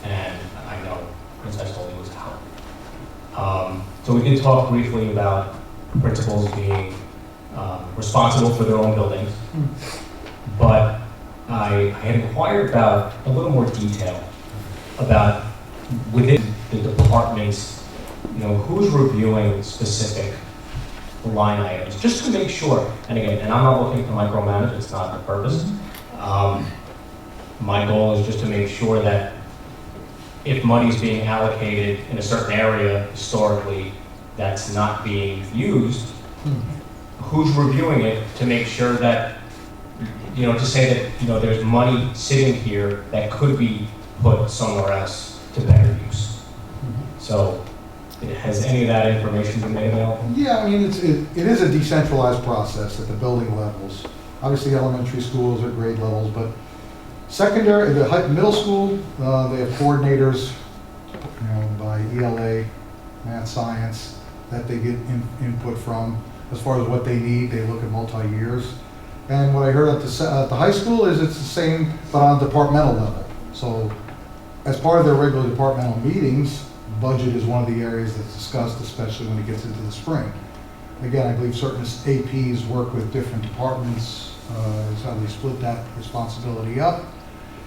And I know Princess Dolly was out. So we did talk briefly about principals being responsible for their own buildings. But I had inquired about a little more detail about within the departments, who's reviewing specific line items, just to make sure, and again, and I'm not looking to micromanage, it's not the purpose. My goal is just to make sure that if money is being allocated in a certain area historically that's not being used, who's reviewing it to make sure that, to say that, there's money sitting here that could be put somewhere else to better use. So, has any of that information been made available? Yeah, I mean, it is a decentralized process at the building levels. Obviously, elementary schools are grade levels, but secondary, middle school, they have coordinators, by ELA, math, science, that they get input from. As far as what they need, they look at multi-years. And what I heard at the high school is it's the same, but on a departmental level. So, as part of their regular departmental meetings, budget is one of the areas that's discussed, especially when it gets into the spring. Again, I believe certain APs work with different departments, is how they split that responsibility up,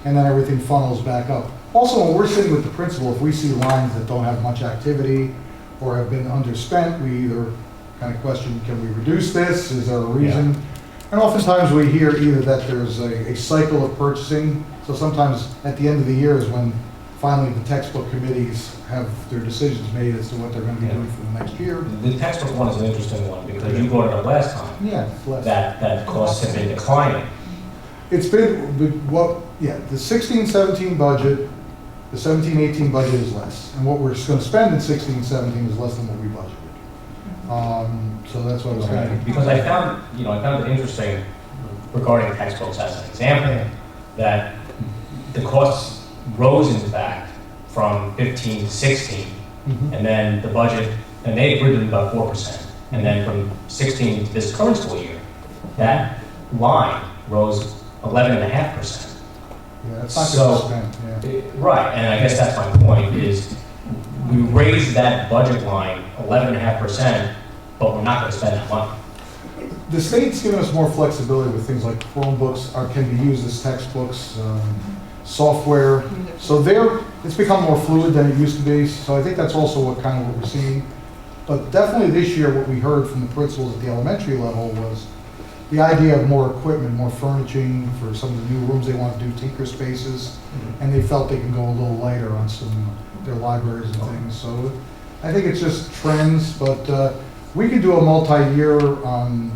and then everything funnels back up. Also, when we're sitting with the principal, if we see lines that don't have much activity or have been underspent, we either kind of question, can we reduce this? Is there a reason? Yeah. And oftentimes we hear either that there's a cycle of purchasing, so sometimes at the end of the year is when finally the textbook committees have their decisions made as to what they're going to be doing for the next year. The textbook one is an interesting one because you brought it up last time. Yeah, that costs have been declining. It's been, the 16-17 budget, the 17-18 budget is less. And what we're going to spend in 16-17 is less than what we budgeted. So that's what I was kind of... Because I found it interesting regarding textbooks as an example, that the costs rose in fact from 15 to 16, and then the budget, and they agreed to about 4%, and then from 16 to this current school year, that line rose 11.5%. Yeah, that's not so spent. Yeah. Right, and I guess that's my point is we raised that budget line 11.5%, but we're not going to spend that money. The state's given us more flexibility with things like Chromebooks can be used as textbooks. Software, so it's become more fluid than it used to be. So I think that's also what we're seeing. But definitely this year, what we heard from the principals at the elementary level was the idea of more equipment, more furnishing for some of the new rooms they want to do, tinker spaces, and they felt they can go a little lighter on their libraries and things. So I think it's just trends, but we could do a multi-year on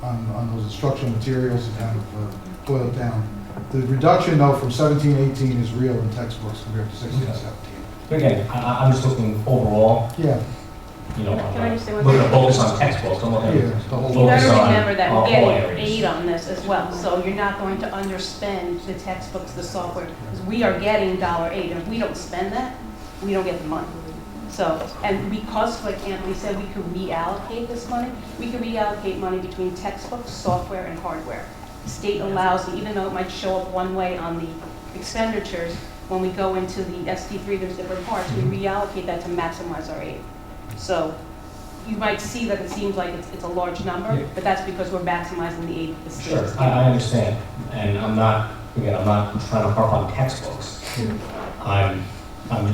those instructional materials and kind of boil it down. The reduction, though, from 17-18 is real in textbooks compared to 16-17. Again, I'm just looking overall. Yeah. Can I just say one we're thing? going to focus on textbooks. I'm looking You gotta remember that we're getting aid on this as well, so you're not going to underspend the textbooks, the software, because we are getting $8, and if we don't spend that, we don't get the money. So, and because, like Anthony said, we could reallocate this money, we could reallocate money between textbooks, software, and hardware. The state allows, even though it might show up one way on the expenditures, when we go into the SD3, there's different parts, we reallocate that to maximize our aid. So you might see that it seems like it's a large number, but that's because we're maximizing the aid that the state is Sure, I understand. And I'm not trying to harp on textbooks. I'm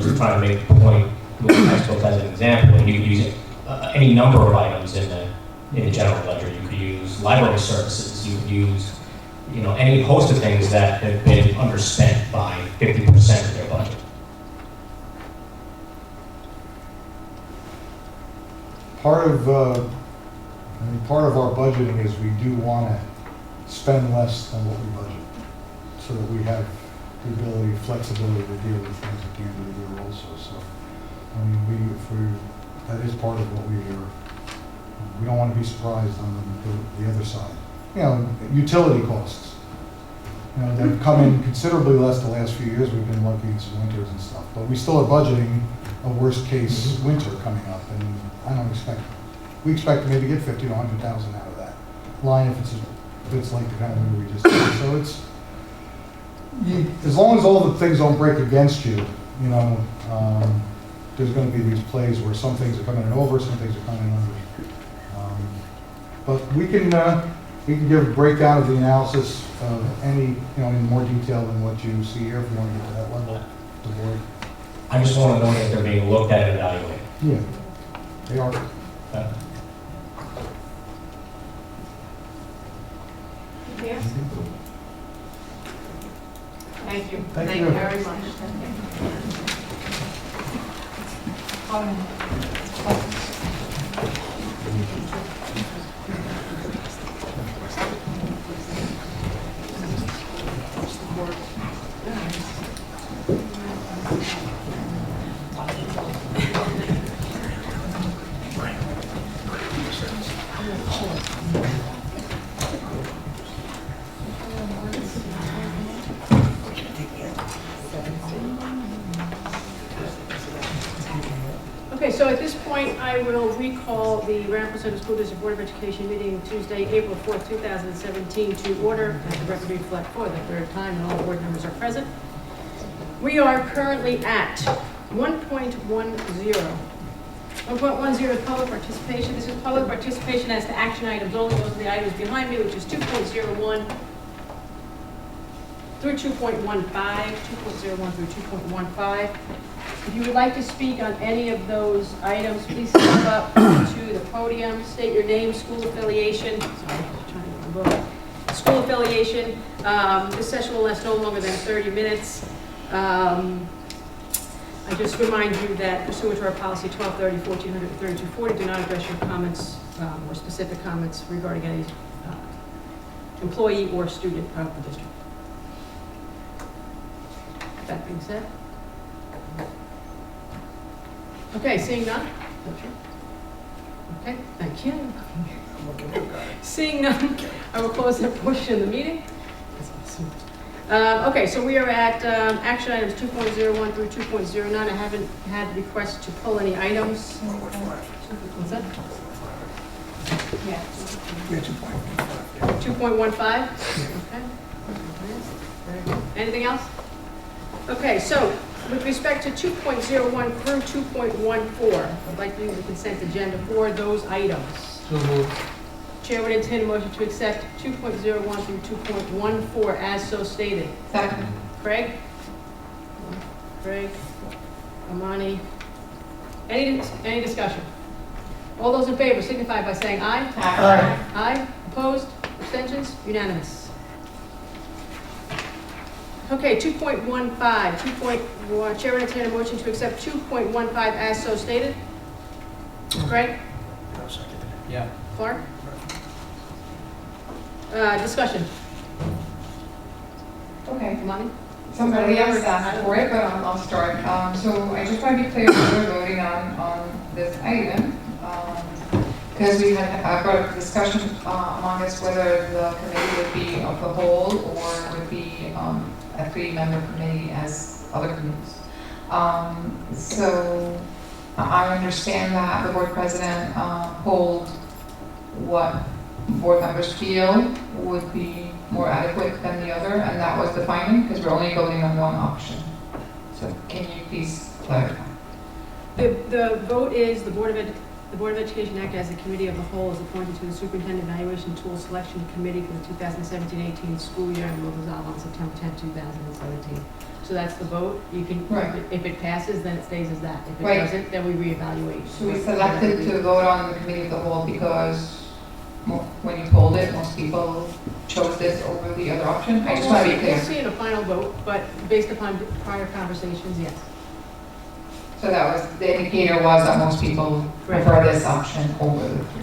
just trying to make the point with textbooks as an example. And you could use any number of items in the general ledger. You could use library services. You could use any host of things that have been underspent by 50% of their budget. Part of, I mean, part of our budgeting is we do want to spend less than what we budget, so that we have the ability, flexibility to deal with things at the end of the year also. So, I mean, that is part of what we are. We don't want to be surprised on the other side. You know, utility costs. You know, they've come in considerably less the last few years. We've been lucky in some winters and stuff, but we still are budgeting a worst case winter coming up, and I don't expect. We expect to maybe get 50 to 100,000 out of that line if it's like the kind of winter we just did. So as long as all the things don't break against you, you know, there's going to be these plays where some things are coming in over, some things are coming in under. But we can give a breakdown of the analysis of any, you know, in more detail than what you see here if you want to get to that level, the board. I just want to know that they're being looked at and evaluated. Yeah, they are. Yes? Thank you. Thank Thank you. you very much. Okay, so at this point, I will recall the Ramapo Center School District Board of Education meeting Tuesday, April 4th, 2017 to order. Let the record reflect for the third time, and all board members are present. We are currently at 1.10. 1.10 is public participation. This is public participation as to action items only. Those are the items behind me, which is 2.01 through 2.15, 2.01 through 2.15. If you would like to speak on any of those items, please step up to the podium, state your name, school affiliation. Sorry, I'm trying to remember. School affiliation. This session will last no longer than 30 minutes. I just remind you that pursuant to our policy 1230, 1400, 3240, do not address your comments or specific comments regarding any employee or student of the district. That being said. Okay, seeing none? Okay, thank you. Seeing none, I will close that portion of the meeting. Okay, so we are at action items 2.01 through 2.09. I haven't had requests to pull any items. What's that? Yeah. 2.15? Okay. Very good. Anything else? Okay, so with respect to 2.01 through 2.14, I'd like to use the consent agenda for those items. So moved. Chair would entertain a motion to accept 2.01 through 2.14 as so stated. Second. Craig? Craig? Amani? Any discussion? All those in favor signify by saying aye. Aye. Aye. Opposed? Abstentions? Unanimous. Okay, 2.15. Chair would entertain a motion to accept 2.15 as so stated. Craig? Yeah. Clark? Discussion. Okay. Money? Somebody else asked for it, but I'll start. So I just want to be clear when we're voting on this item, because we had brought up a discussion among us whether the committee would be of the whole or would be a 3-member committee as other committees. So I understand that the board president polled what board members feel would be more adequate than the other, and that was the finding, because we're only voting on one option. So can you please clarify? The vote is the Board of Education Act as a committee of the whole is appointed to the Superintendent Evaluation Tool Selection Committee for the 2017-18 school year and will dissolve on September 10, 2017. So that's the vote. You can, right. If it passes, then it stays as that. If it right. doesn't, then we reevaluate. So we selected to vote on the committee of the whole because when you polled it, most people chose this over the other option. I just want to be clear. We'll see in a final vote, but based upon prior conversations, yes. So that was, the indicator was that most people prefer this option over the 3.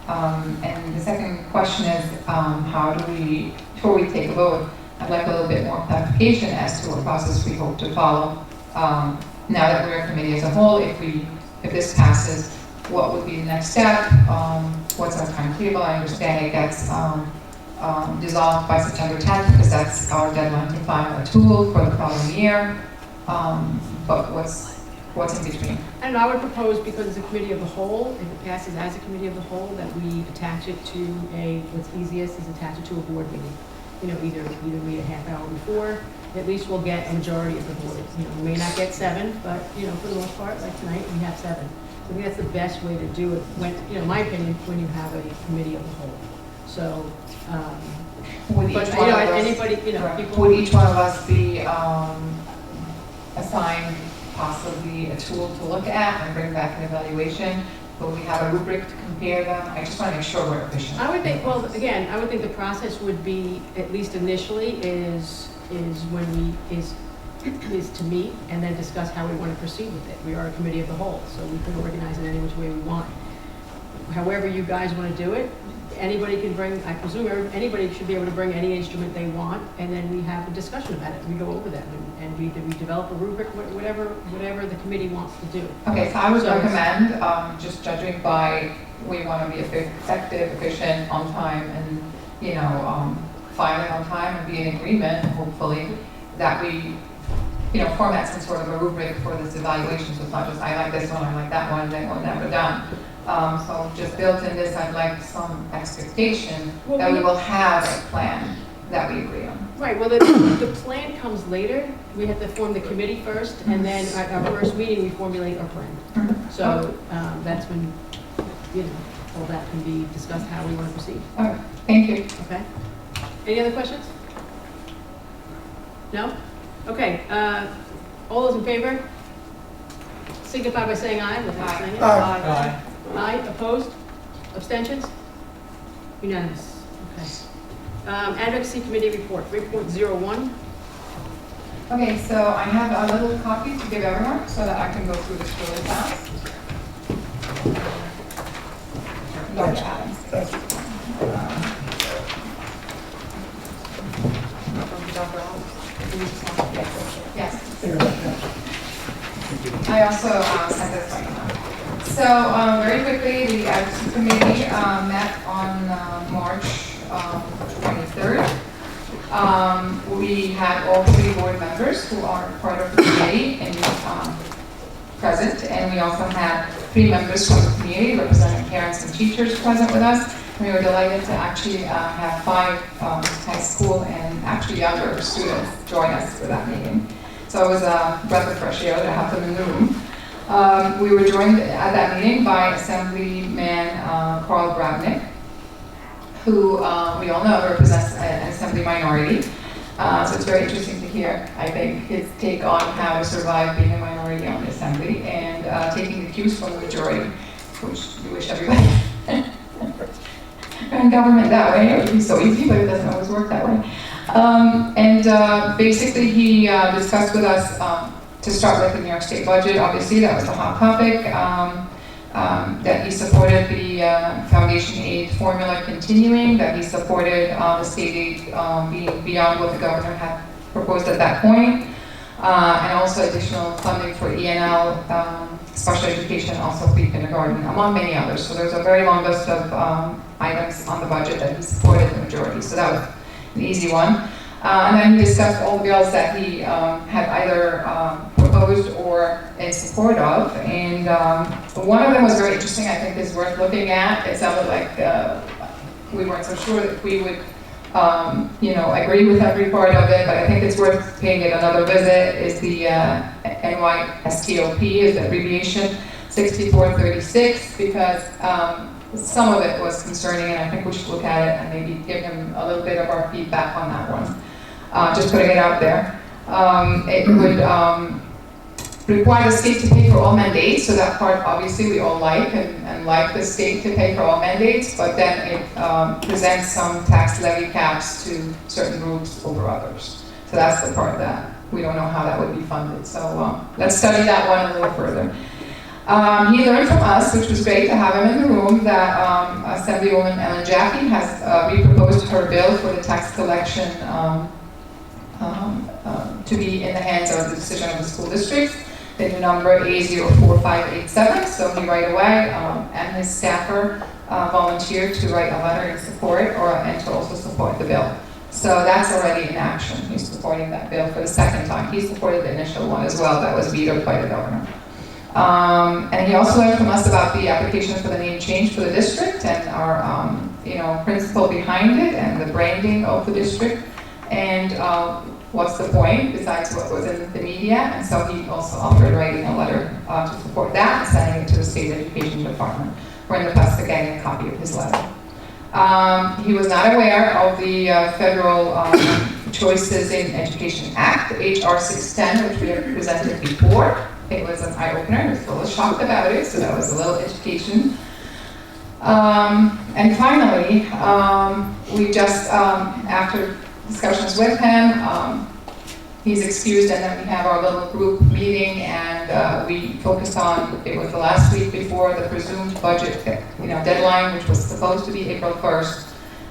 And the second question is, how do we, before we take a vote, I'd like a little bit more clarification as to what process we hope to follow. Now that we're a committee as a whole, if this passes, what would be the next step? What's our timetable? I understand it gets dissolved by September 10th because that's our deadline to file a tool for the following year. But what's in between? And I would propose, because it's a committee of the whole, if it passes as a committee of the whole, that we attach it to what's easiest is attach it to a board meeting. You know, either meet a half hour before, at least we'll get a majority of the board. You know, we may not get 7, but, you know, for the most part, like tonight, we have 7. I think that's the best way to do it, when, you know, in my opinion, when you have a committee of the whole. So, Would each but, you one know, of us- anybody, you know, people. Would each one of us be assigned possibly a tool to look at and bring back an evaluation? Will we have a rubric to compare them? I just want to make sure we're efficient. I would think, well, again, I would think the process would be, at least initially, is to meet and then discuss how we want to proceed with it. We are a committee of the whole, so we can organize it any which way we want. However you guys want to do it, anybody can bring, I presume anybody should be able to bring any instrument they want, and then we have a discussion about it. We go over them, and we develop a rubric, whatever the committee wants to do. Okay, so I would recommend, just judging by, we want to be effective, efficient, on time, and, you know, filing on time and be in agreement, hopefully, that we, you know, format some sort of a rubric for this evaluation, so it's not just, I like this one, I like that one, then we're never done. So just built in this, I'd like some expectation that we will have a plan that we agree on. Right, well, the plan comes later. We have to form the committee first, and then at our first meeting, we formulate our plan. So that's when, you know, all that can be discussed, how we want to proceed. All right, thank you. Okay. Any other questions? No? Okay, all those in favor? Signify by saying aye. Without saying it. Aye. Aye, opposed? Abstentions? Unanimous. Okay. Advocacy Committee Report, 3.01. Okay, so I have a little copy to give everyone so that I can go through this really fast. Dr. Adams. Thank you. Dr. Adams. Yes. I also sent this right now. So very quickly, the Advocacy Committee met on March 23rd. We had all 3 board members who are part of the committee and present, and we also had 3 members from the community representing parents and teachers present with us. We were delighted to actually have 5 high school and actually younger students join us for that meeting. So it was a breath of fresh air to have them in the room. We were joined at that meeting by Assemblyman Carl Grabnick, who we all know represents an assembly minority. So it's very interesting to hear, I think, his take on how to survive being a minority on the assembly and taking the cues from the majority, which we wish everybody ran government that way. It would be so easy, but it doesn't always work that way. Basically, he discussed with us to start with the New York State budget. Obviously, that was the hot topic. That he supported the foundation aid formula continuing, that he supported the state aid being beyond what the governor had proposed at that point, and also additional funding for ENL, special education, also pre-kindergarten, among many others. So there's a very long list of items on the budget that he supported the majority. So that was an easy one. And then he discussed all the bills that he had either proposed or in support of. And one of them was very interesting, I think is worth looking at. It sounded like we weren't so sure that we would agree with every part of it, but I think it's worth paying it another visit, is the NYSTOP, is the abbreviation, 6436, because some of it was concerning, and I think we should look at it and maybe give him a little bit of our feedback on that one. Just putting it out there. It would require the state to pay for all mandates, so that part obviously we all like, and like the state to pay for all mandates, but then it presents some tax levy caps to certain groups over others. So that's the part that we don't know how that would be funded. So let's study that one a little further. He learned from us, which was great to have him in the room, that Assemblywoman Ellen Jaffe has re-proposed her bill for the tax collection to be in the hands of the decision of the school districts. The new number A04587, so he right away and his staffer volunteered to write a letter in support and to also support the bill. So that's already in action. He's supporting that bill for the second time. He supported the initial one as well that was vetoed by the governor. And he also learned from us about the application for the name change for the district and our principle behind it and the branding of the district. And what's the point besides what was in the media? And so he also offered writing a letter to support that and sending it to the state education department. We're in the process of getting a copy of his letter. He was not aware of the Federal Choices in Education Act, HR 610, which we have presented before. It was an eye-opener. He was a little shocked about it, so that was a little education. And finally, we just, after discussions with him, he's excused, and then we have our little group meeting, and we focused on, it was the last week before the presumed budget deadline, which was supposed to be April 1st,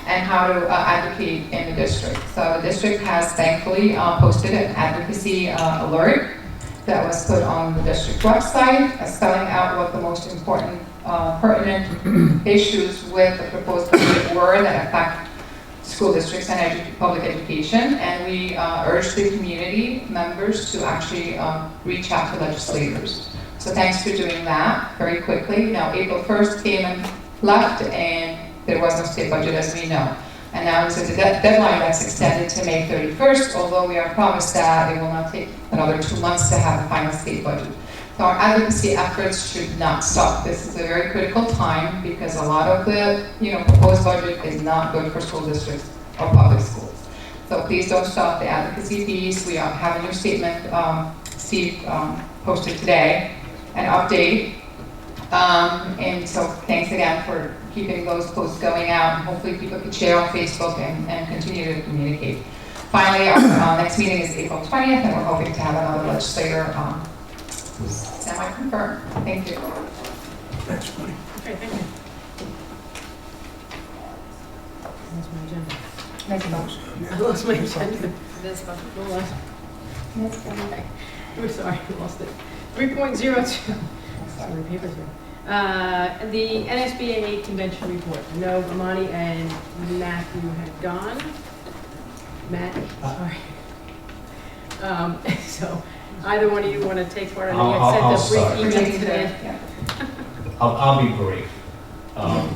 and how to advocate in the district. So the district has thankfully posted an advocacy alert that was put on the district website, spelling out what the most important pertinent issues with the proposed budget were that affect school districts and public education, and we urge the community members to actually reach out to legislators. So thanks for doing that very quickly. Now, April 1st came and left, and there was no state budget, as we know. And now it's a deadline that's extended to May 31st, although we are promised that it will not take another 2 months to have a final state budget. So our advocacy efforts should not stop. This is a very critical time because a lot of the proposed budget is not good for school districts or public schools. So please don't stop the advocacy piece. We have a new statement, Steve posted today, an update. And so thanks again for keeping those posts going out. And hopefully people can share on Facebook and continue to communicate. Finally, our next meeting is April 20th, and we're hoping to have another legislator semi-confirmed. Thank you. Thanks, buddy. Okay, thank you. That's my agenda. Next motion. I lost my agenda. That's about the last. Okay. We're sorry, I lost it. 3.02. Sorry, papers here. The NSBA convention report. I know Amani and Matthew had gone. Matt, sorry. So either one of you want to take part? I'll I start. sent a brief email today. Yeah. I'll be brief.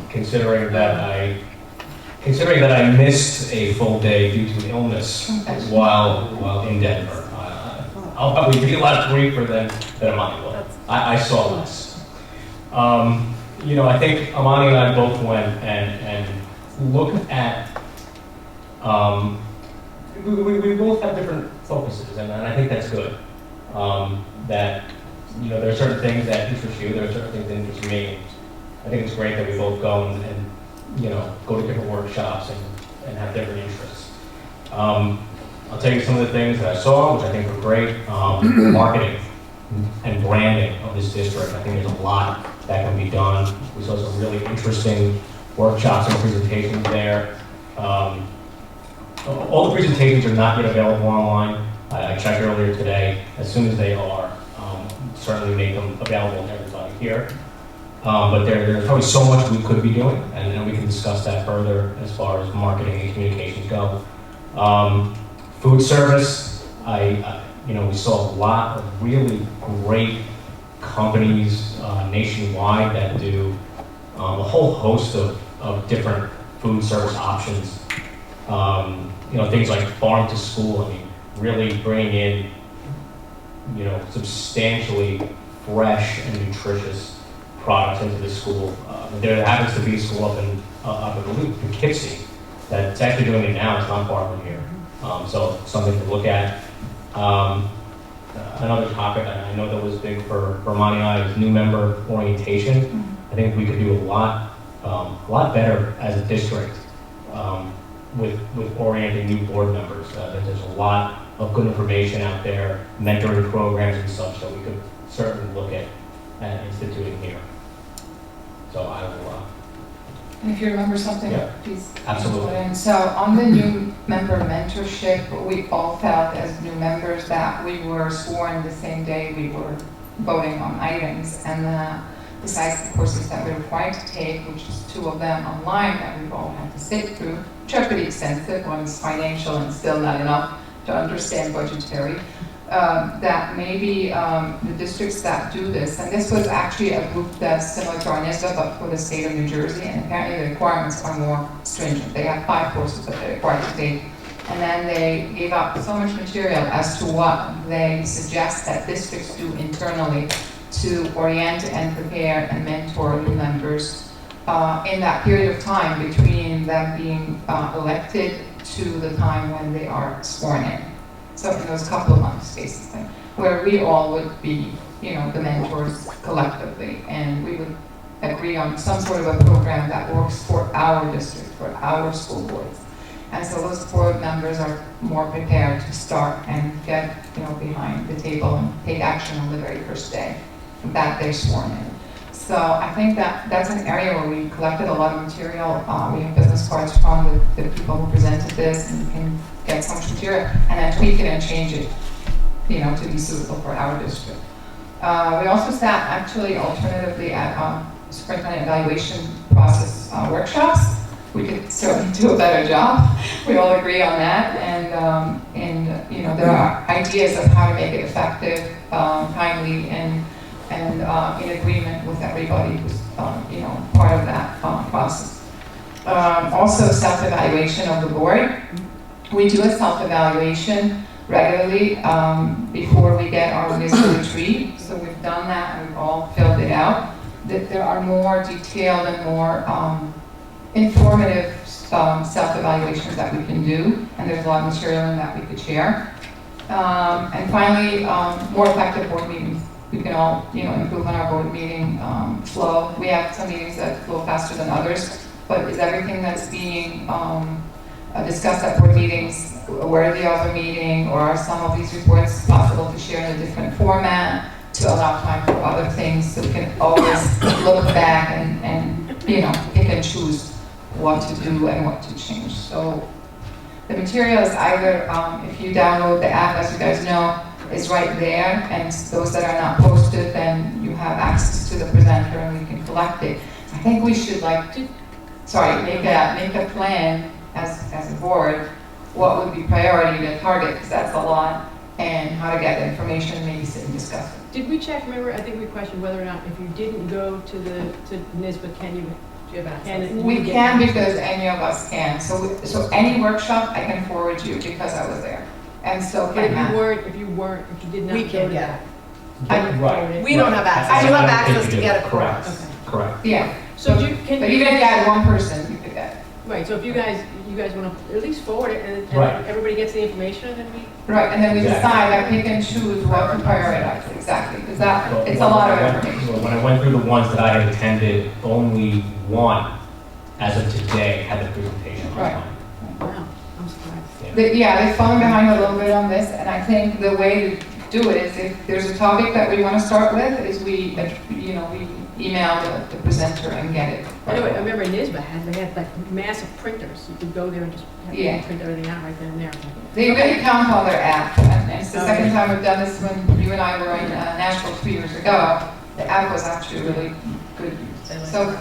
Considering that I missed a full day due to illness while in Denver, I'll probably be a lot briefer than Amani will. I saw less. I think Amani and I both went and looked at. We both have different focuses, and I think that's good. That there are certain things that interest you, there are certain things that interest me. I think it's great that we both go and go to different workshops and have different interests. I'll tell you some of the things that I saw, which I think were great. Marketing and branding of this district. I think there's a lot that can be done. We saw some really interesting workshops and presentations there. All the presentations are not yet available online. I checked earlier today. As soon as they are, certainly make them available to everybody here. But there's probably so much we could be doing, and we can discuss that further as far as marketing and communications go. Food service, we saw a lot of really great companies nationwide that do a whole host of different food service options. Things like farm to school. Really bringing in, substantially fresh and nutritious products into the school. There happens to be a school up in Poughkeepsie that's actually doing it now. It's not far from here. So something to look at. Another topic I know that was big for Romani and I is new member orientation. I think we could do a lot better as a district with orienting new board members. There's a lot of good information out there, mentoring programs and such that we could certainly look at and instituting here. So I will, And if you remember something, Yeah. please. Absolutely. put in. So on the new member mentorship, we all felt as new members that we were sworn the same day we were voting on items. And besides the courses that we're required to take, which is 2 of them online that we've all had to sit through, which are pretty extensive, one is financial and still not enough to understand budgetary, that maybe the districts that do this, and this was actually a group that's similar to our NISBA, but for the state of New Jersey, and apparently the requirements are more stringent. They have 5 courses that they're required to take, and then they gave up so much material as to what they suggest that districts do internally to orient and prepare and mentor new members in that period of time between them being elected to the time when they are sworn in. So in those couple of months, basically, where we all would be, the mentors collectively, and we would agree on some sort of a program that works for our district, for our school boards. And so those board members are more prepared to start and get, behind the table and take action on the very first day that they're sworn in. So I think that's an area where we collected a lot of material. We have business cards from the people who presented this, and you can get so much material and then tweak it and change it, to be suitable for our district. We also sat actually alternatively at superintendent evaluation process workshops. We could certainly do a better job. We all agree on that, and there are ideas of how to make it effective, timely, and in agreement with everybody who's part of that process. Also, self-evaluation of the board. We do a self-evaluation regularly before we get our NISBA retreat. So we've done that and we've all filled it out. There are more detailed and more informative self-evaluations that we can do, and there's a lot of material in that we could share. And finally, more effective board meetings. We can all, improve on our board meeting flow. We have some meetings that flow faster than others, but is everything that's being discussed at board meetings worthy of a meeting, or are some of these reports possible to share in a different format to allow time for other things, so we can always look back and pick and choose what to do and what to change. So the material is either, if you download the app, as you guys know, is right there, and those that are not posted, then you have access to the presenter and we can collect it. I think we should make a plan as a board, what would be priority to target, because that's a lot, and how to get the information, maybe sit and discuss it. Did we check, remember, I think we questioned whether or not if you didn't go to NISBA, can you give access? We can, because any of us can. So any workshop I can forward you because I was there. And so But if you did not We go can't to get that. Right. We don't have access. I You have don't think access you to do. get a Correct. course. Correct. Yeah. So but even if you had one person, you could get it. Right, so if you guys want to at least forward it, and Right. everybody gets the information, and then Right, and then we Exactly. decide that we can choose what to prioritize, exactly, because it's a lot of information. When I went through the ones that I had attended, only one, as of today, had the presentation Right. online. wow, I'm surprised. They've fallen behind a little bit on this, and I think the way to do it is, if there's a topic that we want to start with, is we email the presenter and get it. I know, I remember NISBA they had like massive printers. You could go there and just print everything out right then and there. They really count on their app, and it's the second time we've done this. When you and I were in Nashville 2 years ago, the app was actually really good. So,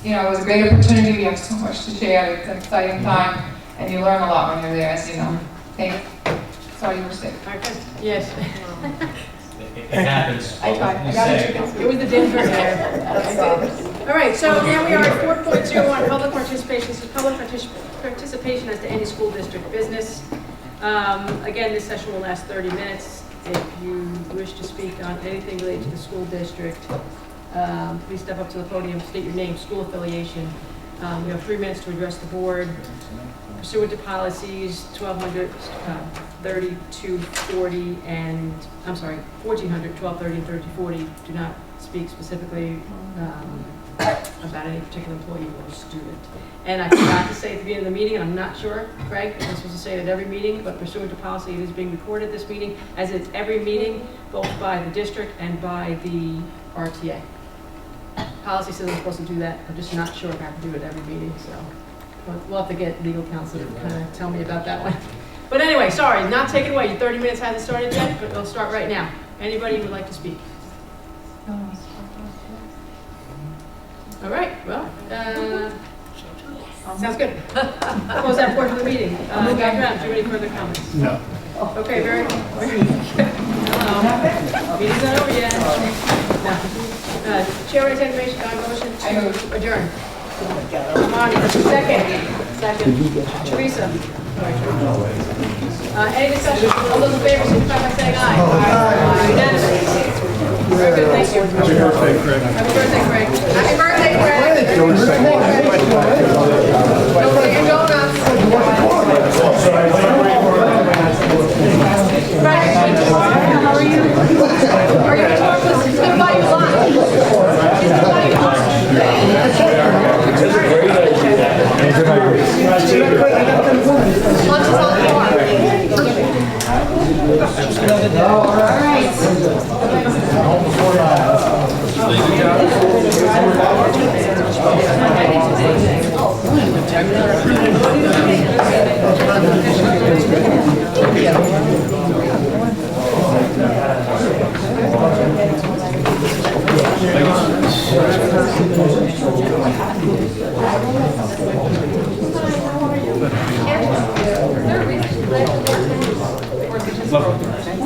it was a great opportunity. We have so much to share. It's an exciting time, and you learn a lot when you're there, as you know. Sorry, you were sick. Yes. It happens. I tried. You I got say. it was the Denver air. All right, so now we are at 4.0 on public participation. This is public participation as to any school district business. Again, this session will last 30 minutes. If you wish to speak on anything related to the school district, please step up to the podium, state your name, school affiliation. You have 3 minutes to address the board. Pursuant to policies 1200, 3240, and 1400, 1230, and 3040, do not speak specifically about about any particular employee or student. And I forgot to say at the beginning of the meeting, and I'm not sure, Craig, I'm supposed to say it at every meeting, but pursuant to policy, it is being recorded this meeting, as it's every meeting, both by the district and by the RTA. Policy says I'm supposed to do that, I'm just not sure if I have to do it every meeting, so we'll have to get legal counsel to kind of tell me about that one. But anyway, sorry, not taking away, your 30 minutes hasn't started yet, but it'll start right now. Anybody would like to speak? All right, well, sounds good. Close that portion of the meeting. Dr. Adams, do you have any further comments? No. Okay, very good. Meeting's not over yet. No. Chair will entertain motion to adjourn. Monty, second. Teresa. Any discussion? All those in favor, signify by saying aye. Aye. Unanimous. Very good, thank you. Happy birthday, Craig. Happy birthday, Craig. Happy birthday, Craig. Don't forget your donuts. Craig, how are you? Are you talking? He's going to buy you lunch. He's going to buy you lunch. Lunch is on the floor. All right. Love